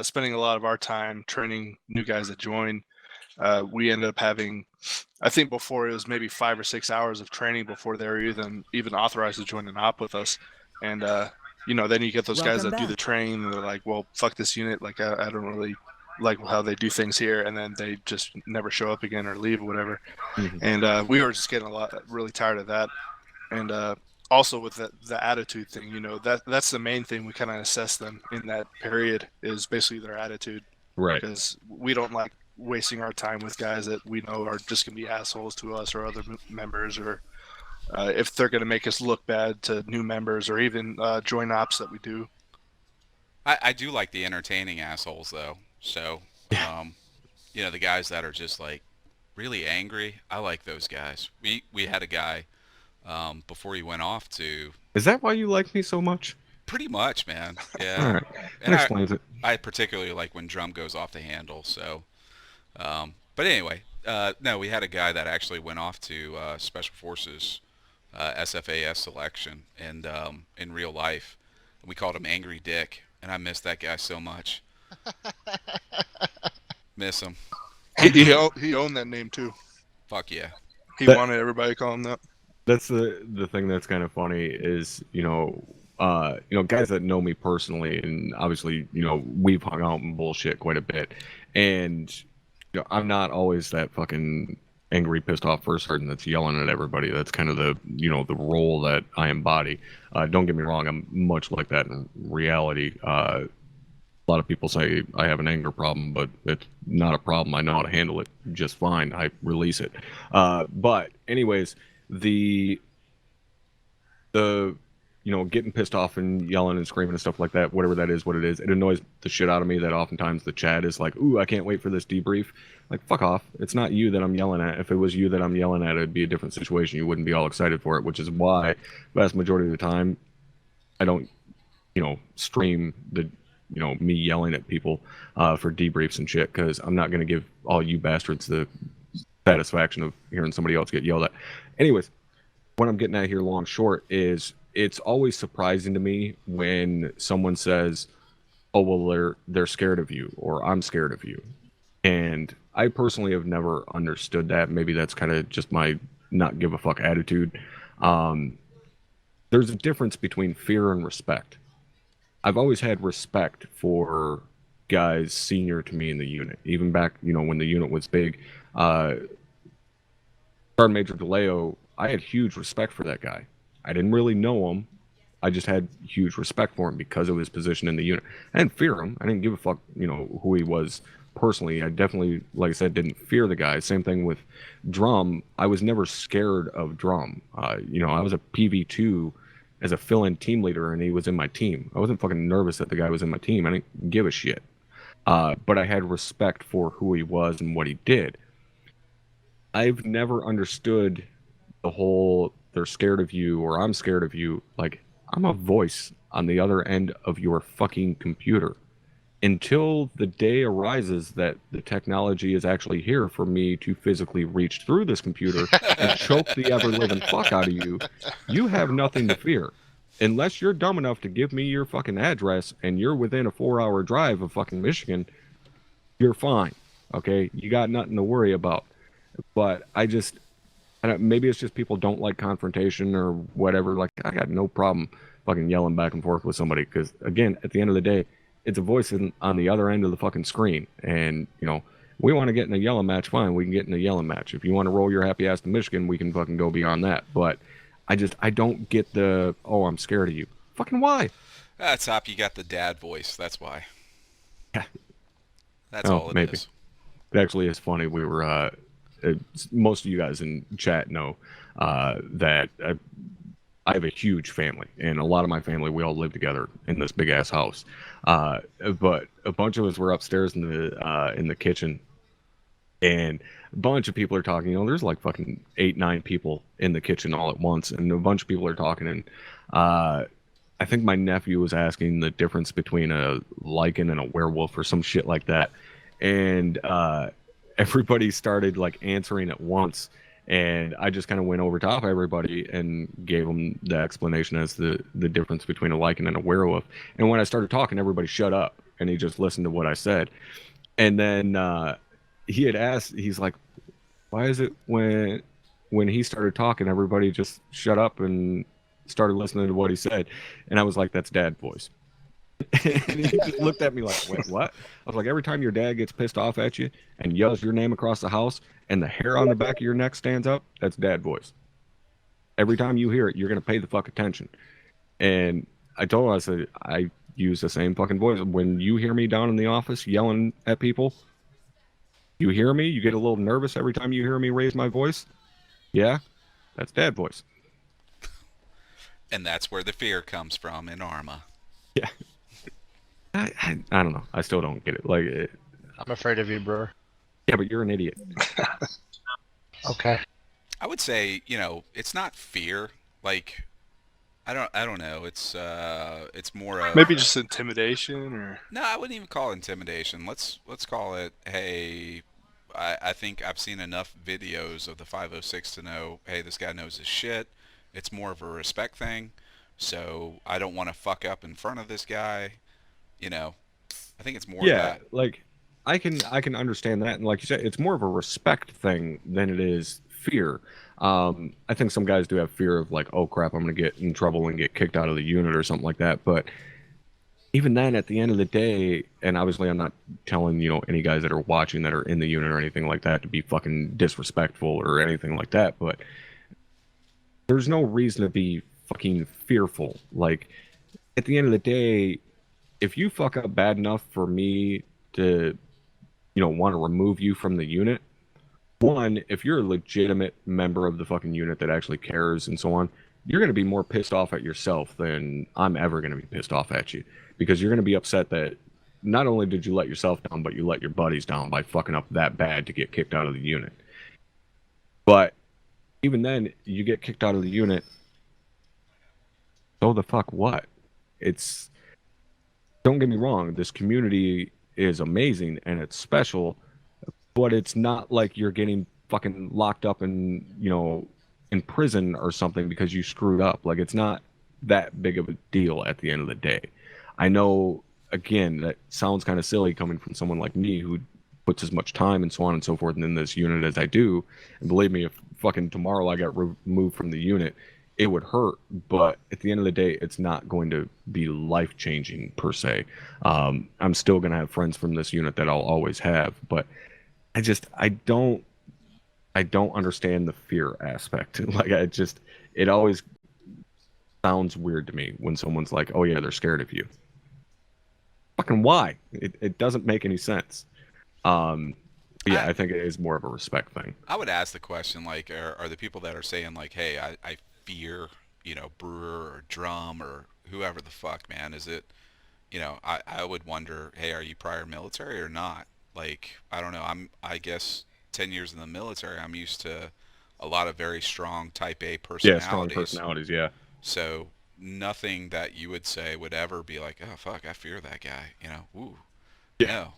spending a lot of our time training new guys that join. We ended up having, I think before, it was maybe 5 or 6 hours of training before they were even authorized to join an op with us. And then you get those guys that do the training and they're like, well, fuck this unit, like I don't really like how they do things here, and then they just never show up again or leave or whatever. Mhm. And we were just getting really tired of that. And also with the attitude thing, that's the main thing we kind of assess them in that period, is basically their attitude. Right. Because we don't like wasting our time with guys that we know are just going to be assholes to us or other members, or if they're going to make us look bad to new members, or even joint ops that we do. I do like the entertaining assholes though. So, the guys that are just like really angry, I like those guys. We had a guy before he went off to. Is that why you like me so much? Pretty much, man. Yeah. All right. That And explains it. I particularly like when drum goes off the handle. So, but anyway, no, we had a guy that actually went off to Special Forces SFAS selection, and in real life, we called him Angry Dick, and I miss that guy so much. Miss him. He owned that name too. Fuck yeah. He wanted everybody to call him that. That's the thing that's kind of funny is, guys that know me personally, and obviously, we've hung out and bullshit quite a bit. And, I'm not always that fucking angry, pissed off first sergeant that's yelling at everybody. That's kind of the, the role that I embody. Don't get me wrong. I'm much like that in reality. A lot of people say I have an anger problem, but it's not a problem. I know how to handle it just fine. I release it. But anyways, the getting pissed off and yelling and screaming and stuff like that, whatever that is, what it is, it annoys the shit out of me that oftentimes the chat is like, ooh, I can't wait for this debrief. Like, fuck off. It's not you that I'm yelling at. If it was you that I'm yelling at, it'd be a different situation. You wouldn't be all excited for it, which is why vast majority of the time I don't, stream the, me yelling at people for debriefs and shit, because I'm not going to give all you bastards the satisfaction of hearing somebody else get yelled at. Anyways, what I'm getting at here, long short, is it's always surprising to me when someone says, oh, well, they're scared of you, or I'm scared of you. And I personally have never understood that. Maybe that's kind of just my not give a fuck attitude. There's a difference between fear and respect. I've always had respect for guys senior to me in the unit, even back, when the unit was big. Sergeant Major DeLeo, I had huge respect for that guy. I didn't really know him. I just had huge respect for him because of his position in the unit. I didn't fear him. I didn't give a fuck, who he was personally. I definitely, like I said, didn't fear the guy. Same thing with Drum. I was never scared of Drum. I was a PV2 as a fill-in team leader, and he was in my team. I wasn't fucking nervous that the guy was in my team. I didn't give a shit. But I had respect for who he was and what he did. I've never understood the whole they're scared of you or I'm scared of you. Like, I'm a voice on the other end of your fucking computer. Until the day arises that the technology is actually here for me to physically reach through this computer and choke the ever-living fuck out of you, you have nothing to fear. Unless you're dumb enough to give me your fucking address and you're within a 4-hour drive of fucking Michigan, you're fine. Okay? You got nothing to worry about. But maybe it's just people don't like confrontation or whatever. Like, I got no problem fucking yelling back and forth with somebody, because, again, at the end of the day, it's a voice on the other end of the fucking screen. And, we want to get in a yelling match, fine, we can get in a yelling match. If you want to roll your happy ass to Michigan, we can fucking go beyond that. But I don't get the, oh, I'm scared of you. Fucking why? That's up. You got the dad voice. That's why. Yeah. That's all it is. It actually is funny. We were, most of you guys in chat know that I have a huge family, and a lot of my family, we all live together in this big ass house. But a bunch of us were upstairs in the kitchen, and a bunch of people are talking. There's like fucking 8-9 people in the kitchen all at once, and a bunch of people are talking. And I think my nephew was asking the difference between a lichen and a werewolf or some shit like that. And everybody started like answering at once, and I just kind of went over top of everybody and gave them the explanation as the difference between a lycan and a werewolf. And when I started talking, everybody shut up, and he just listened to what I said. And then he had asked, he's like, why is it when he started talking, everybody just shut up and started listening to what he said? And I was like, that's dad voice. And he just looked at me like, wait, what? I was like, every time your dad gets pissed off at you and yells your name across the house and the hair on the back of your neck stands up, that's dad voice. Every time you hear it, you're going to pay the fuck attention. And I told him, I said, I use the same fucking voice. When you hear me down in the office yelling at people, you hear me, you get a little nervous every time you hear me raise my voice. Yeah, that's dad voice. And that's where the fear comes from in ArmA. Yeah. I don't know. I still don't get it. Like, I'm afraid of you, bro. yeah, but you're an idiot. Okay. I would say, you know, it's not fear. Like, I don't know. It's more of Maybe just intimidation, or no. I wouldn't even call it intimidation. Let's call it. Hey, I think I've seen enough videos of the 506 to know. Hey, this guy knows his shit. It's more of a respect thing. So I don't want to fuck up in front of this guy. You know, I think it's more of that. Like I can understand that, and like you said, it's more of a respect thing than it is fear. I think some guys do have fear of like, oh crap, I'm gonna get in trouble and get kicked out of the unit or something like that. But even then, at the end of the day, and obviously I'm not telling, you know, any guys that are watching that are in the unit or anything like that to be fucking disrespectful or anything like that, but there's no reason to be fucking fearful. Like, at the end of the day, if you fuck up bad enough for me to, you know, want to remove you from the unit, one, if you're a legitimate member of the fucking unit that actually cares and so on, you're going to be more pissed off at yourself than I'm ever going to be pissed off at you, because you're going to be upset that not only did you let yourself down, but you let your buddies down by fucking up that bad to get kicked out of the unit. But even then, you get kicked out of the unit, so the fuck what? It's, don't get me wrong, this community is amazing and it's special, but it's not like you're getting fucking locked up in, you know, in prison or something because you screwed up. Like, it's not that big of a deal at the end of the day. I know, again, that sounds kind of silly coming from someone like me who puts as much time and so on and so forth in this unit as I do. And believe me, if fucking tomorrow I got removed from the unit, it would hurt, but at the end of the day, it's not going to be life-changing per se. I'm still going to have friends from this unit that I'll always have, but I don't understand the fear aspect. Like, it always sounds weird to me when someone's like, oh yeah, they're scared of you. Fucking why? It doesn't make any sense. Yeah, I think it is more of a respect thing. I would ask the question, like, are the people that are saying, like, hey, I fear, you know, Brewer or Drum or whoever the fuck, man, is it, you know, I would wonder, hey, are you prior military or not? Like, I don't know. I guess 10 years in the military, I'm used to a lot of very strong type A personalities. Yeah, strong personalities, yeah. So nothing that you would say would ever be like, oh, fuck, I fear that guy, you know, ooh. Yeah. No.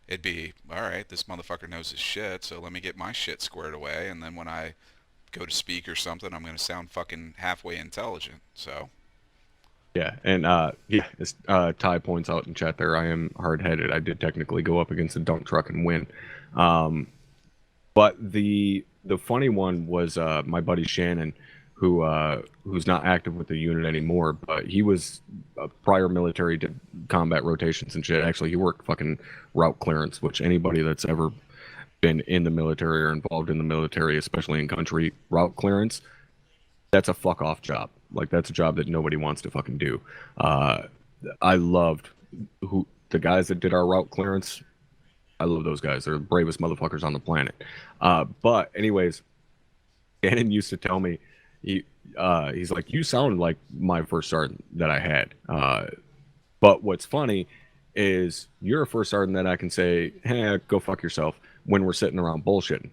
It'd be, all right, this motherfucker knows his shit, so let me get my shit squared away, and then when I go to speak or something, I'm going to sound fucking halfway intelligent, so. Yeah, and yeah, as Ty points out in chat there, I am hard-headed. I did technically go up against a dump truck and win. But the funny one was my buddy Shannon, who's not active with the unit anymore, but he was prior military, did combat rotations and shit. Actually, he worked fucking route clearance, which anybody that's ever been in the military or involved in the military, especially in country route clearance, that's a fuck off job. Like, that's a job that nobody wants to fucking do. I loved the guys that did our route clearance. I love those guys. They're the bravest motherfuckers on the planet. But anyways, Shannon used to tell me, he's like, you sound like my first sergeant that I had. But what's funny is you're a first sergeant that I can say, hey, go fuck yourself when we're sitting around bullshitting.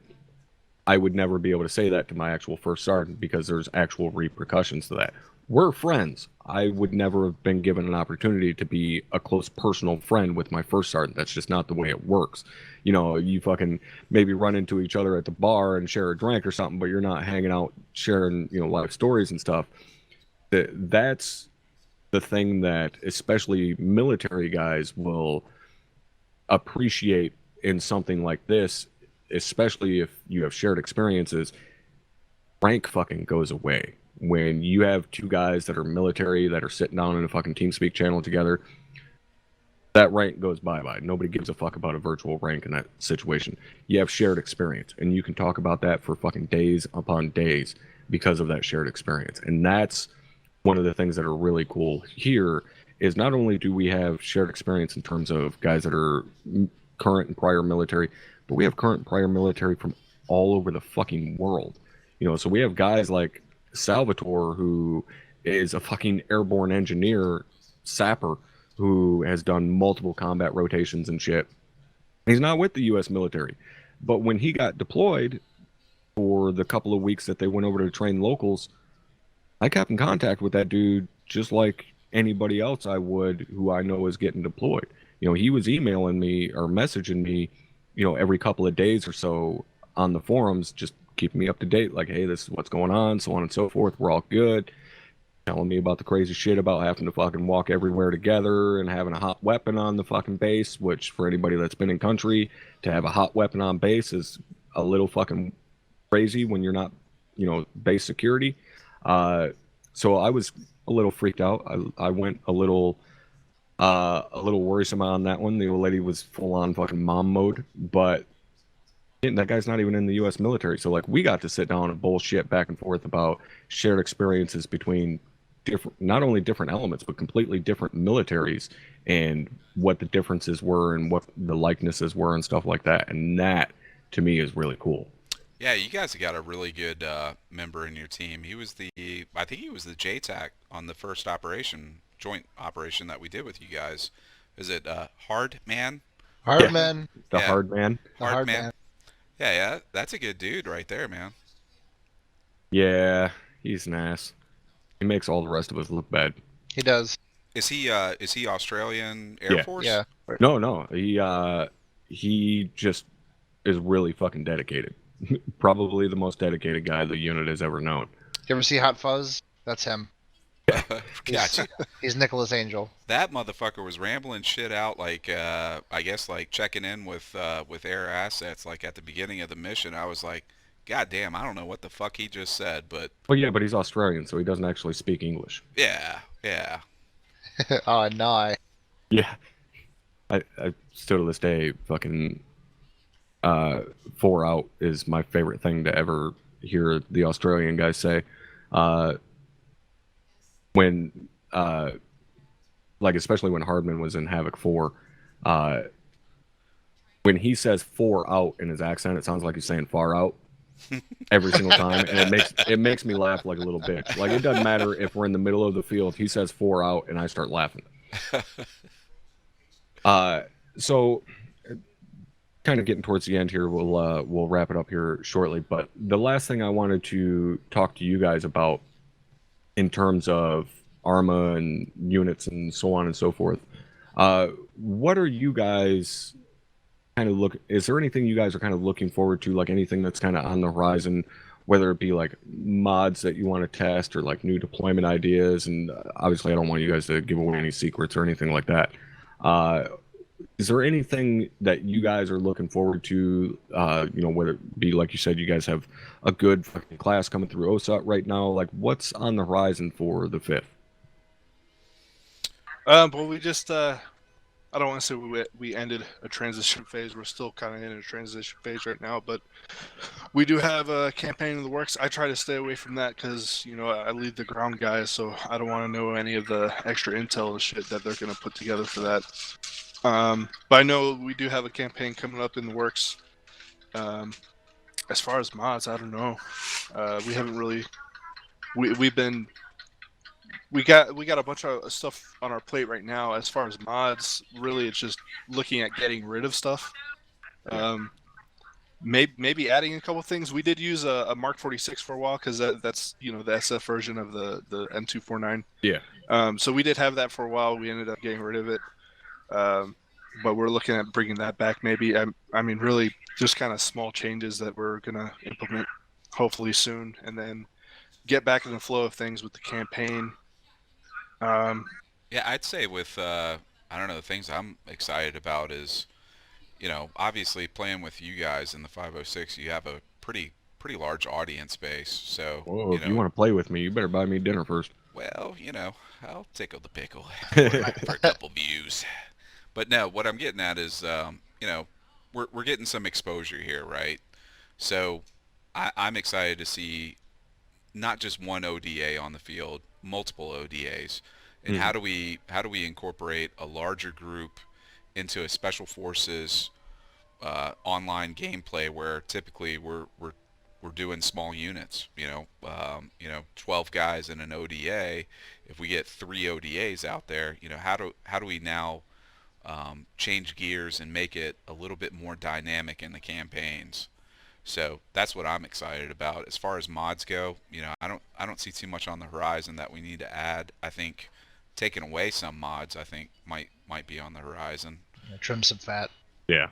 I would never be able to say that to my actual first sergeant because there's actual repercussions to that. We're friends. I would never have been given an opportunity to be a close personal friend with my first sergeant. That's just not the way it works. You know, you fucking maybe run into each other at the bar and share a drink or something, but you're not hanging out sharing, you know, life stories and stuff. That's the thing that especially military guys will appreciate in something like this, especially if you have shared experiences. Rank fucking goes away when you have two guys that are military that are sitting down in a fucking TeamSpeak channel together. That rank goes bye-bye. Nobody gives a fuck about a virtual rank in that situation. You have shared experience, and you can talk about that for fucking days upon days because of that shared experience. And that's one of the things that are really cool here is not only do we have shared experience in terms of guys that are current and prior military, but we have current and prior military from all over the fucking world. You know, so we have guys like Salvatore, who is a fucking airborne engineer, sapper, who has done multiple combat rotations and shit. He's not with the U.S. military. But when he got deployed for the couple of weeks that they went over to train locals, I kept in contact with that dude just like anybody else I would who I know is getting deployed. You know, he was emailing me or messaging me, you know, every couple of days or so on the forums, just keeping me up to date, like, hey, this is what's going on, so on and so forth. We're all good. Telling me about the crazy shit about having to fucking walk everywhere together and having a hot weapon on the fucking base, which for anybody that's been in country, to have a hot weapon on base is a little fucking crazy when you're not, you know, base security. So I was a little freaked out. I went a little worrisome on that one. The old lady was full on fucking mom mode, but that guy's not even in the U.S. military. So like we got to sit down and bullshit back and forth about shared experiences between different, not only different elements, but completely different militaries and what the differences were and what the likenesses were and stuff like that. And that to me is really cool. Yeah, you guys have got a really good member in your team. He was I think he was the JTAC on the first joint operation that we did with you guys. Is it Hard Man? Hardman. The hard man. Hard Man. Yeah, that's a good dude right there, man. Yeah, he's an ass. He makes all the rest of us look bad. He does. Is he Australian Air Force? Yeah. No. He just is really fucking dedicated. Probably the most dedicated guy the unit has ever known. You ever see Hot Fuzz? That's him. Gotcha. He's Nicholas Angel. That motherfucker was rambling shit out like I guess like checking in with air assets like at the beginning of the mission. I was like, God damn, I don't know what the fuck he just said, but Well, yeah, but he's Australian, so he doesn't actually speak English. yeah. Oh no. Yeah. I still to this day fucking 4 out is my favorite thing to ever hear the Australian guys say. When like especially when Hardman was in Havoc 4, when he says 4 out in his accent, it sounds like he's saying far out every single time, and it makes me laugh like a little bitch. Like it doesn't matter if we're in the middle of the field, he says 4 out and I start laughing. So kind of getting towards the end here, we'll wrap it up here shortly, but the last thing I wanted to talk to you guys about in terms of ArmA and units and so on and so forth, what are you guys kind of is there anything you guys are kind of looking forward to, like anything that's kind of on the horizon, whether it be like mods that you want to test or like new deployment ideas? And obviously I don't want you guys to give away any secrets or anything like that. Is there anything that you guys are looking forward to, you know, whether it be, like you said, you guys have a good fucking class coming through OSUT right now, like what's on the horizon for the 5th? Well, we just, I don't want to say we ended a transition phase. We're still kind of in a transition phase right now, but we do have a campaign in the works. I try to stay away from that because, you know, I lead the ground guys, so I don't want to know any of the extra intel and shit that they're going to put together for that. But I know we do have a campaign coming up in the works. As far as mods, I don't know. We haven't really. We got a bunch of stuff on our plate right now. As far as mods, really, it's just looking at getting rid of stuff. maybe adding a couple things. We did use a Mark 46 for a while because that's the SF version of the M249. Yeah. So we did have that for a while. We ended up getting rid of it. But we're looking at bringing that back maybe. I mean, really just kind of small changes that we're going to implement hopefully soon, and then get back in the flow of things with the campaign. Yeah, I'd say with I don't know, the things I'm excited about is, obviously playing with you guys in the 506, you have a pretty large audience base. So, Whoa, if you want to play with me, you better buy me dinner first. well, I'll tickle the pickle for a couple views. But no, what I'm getting at is, we're getting some exposure here, right? So I'm excited to see not just one ODA on the field, multiple ODAs, and how do we incorporate a larger group into a special forces online gameplay where typically we're doing small units, 12 guys in an ODA. If we get 3 ODAs out there, how do we now change gears and make it a little bit more dynamic in the campaigns? So that's what I'm excited about. As far as mods go, I don't see too much on the horizon that we need to add. I think taking away some mods, I think might be on the horizon. Trim some fat. Yeah,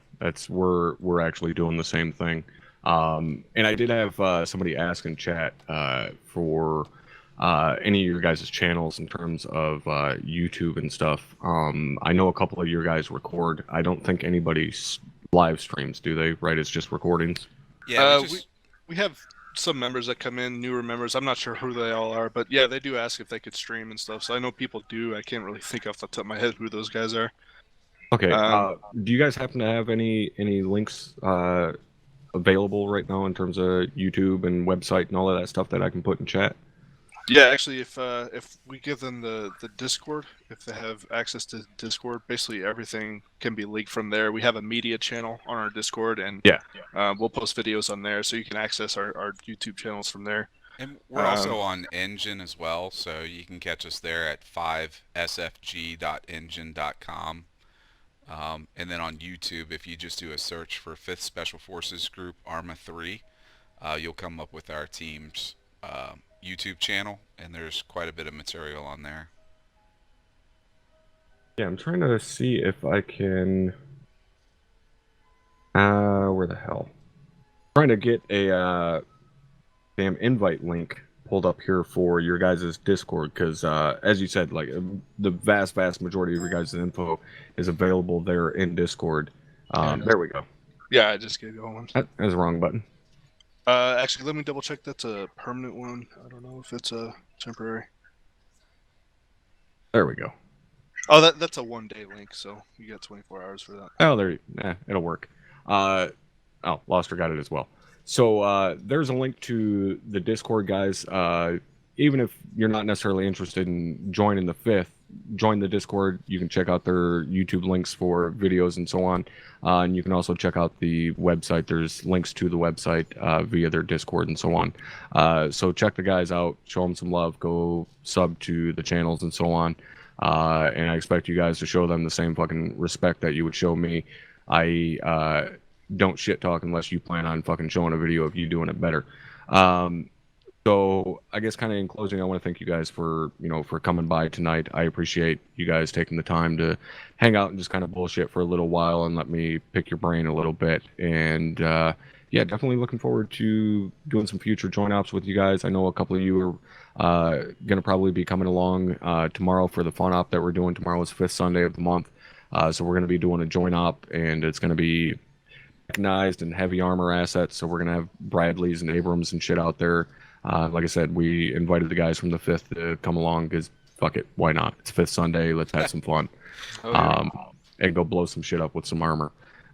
we're actually doing the same thing. And I did have somebody ask in chat for any of your guys' channels in terms of YouTube and stuff. I know a couple of your guys record. I don't think anybody live streams, do they? Right? It's just recordings. Yeah, we have some members that come in, newer members. I'm not sure who they all are, but yeah, they do ask if they could stream and stuff. So I know people do. I can't really think off the top of my head who those guys are. Okay. Do you guys happen to have any links available right now in terms of YouTube and website and all of that stuff that I can put in chat? Yeah, actually, if we give them the Discord, if they have access to Discord, basically everything can be leaked from there. We have a media channel on our Discord, and we'll post videos on there, so you can access our YouTube channels from there. And we're also on Engine as well, so you can catch us there at 5sfg.engine.com. And then on YouTube, if you just do a search for 5th Special Forces Group ArmA 3, you'll come up with our team's YouTube channel, and there's quite a bit of material on there. Yeah, I'm trying to see if I can... where the hell? I'm trying to get a damn invite link pulled up here for your guys' Discord, because as you said, like the vast majority of your guys' info is available there in Discord. There we go. Yeah, I just gave you one. That was the wrong button. Actually, let me double check. That's a permanent one. I don't know if it's a temporary. There we go. Oh, that's a 1-day link, so you got 24 hours for that. Oh, it'll work. Oh, Loster got it as well. So there's a link to the Discord, guys. Even if you're not necessarily interested in joining the 5th, join the Discord. You can check out their YouTube links for videos and so on. And you can also check out the website. There's links to the website via their Discord and so on. So check the guys out. Show them some love. Go sub to the channels and so on. And I expect you guys to show them the same fucking respect that you would show me. I don't shit talk unless you plan on fucking showing a video of you doing it better. So I guess kind of in closing, I want to thank you guys for coming by tonight. I appreciate you guys taking the time to hang out and just kind of bullshit for a little while and let me pick your brain a little bit. And yeah, definitely looking forward to doing some future joint ops with you guys. I know a couple of you are going to probably be coming along tomorrow for the fun op that we're doing. Tomorrow is 5th Sunday of the month. So we're going to be doing a joint op, and it's going to be mechanized and heavy armor assets. So we're going to have Bradleys and Abrams and shit out there. Like I said, we invited the guys from the 5th to come along because fuck it, why not? It's 5th Sunday, let's have some fun. And go blow some shit up with some armor.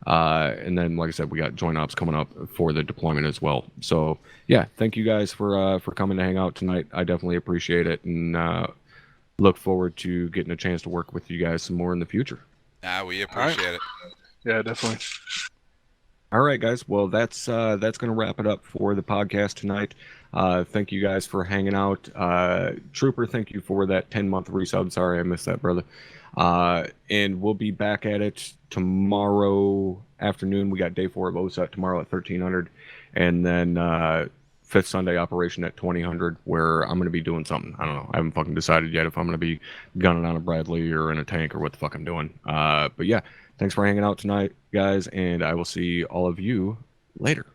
And then, like I said, we got joint ops coming up for the deployment as well. So yeah, thank you guys for coming to hang out tonight. I definitely appreciate it, and look forward to getting a chance to work with you guys some more in the future. We appreciate it. Yeah, definitely. All right, guys. Well, that's going to wrap it up for the podcast tonight. Thank you guys for hanging out. Trooper, thank you for that 10-month resub. Sorry I missed that, brother. And we'll be back at it tomorrow afternoon. We got day 4 of OSUT tomorrow at 1300, and then 5th Sunday operation at 2000, where I'm going to be doing something. I don't know. I haven't fucking decided yet if I'm going to be gunning on a Bradley or in a tank or what the fuck I'm doing. But yeah, thanks for hanging out tonight, guys, and I will see all of you later.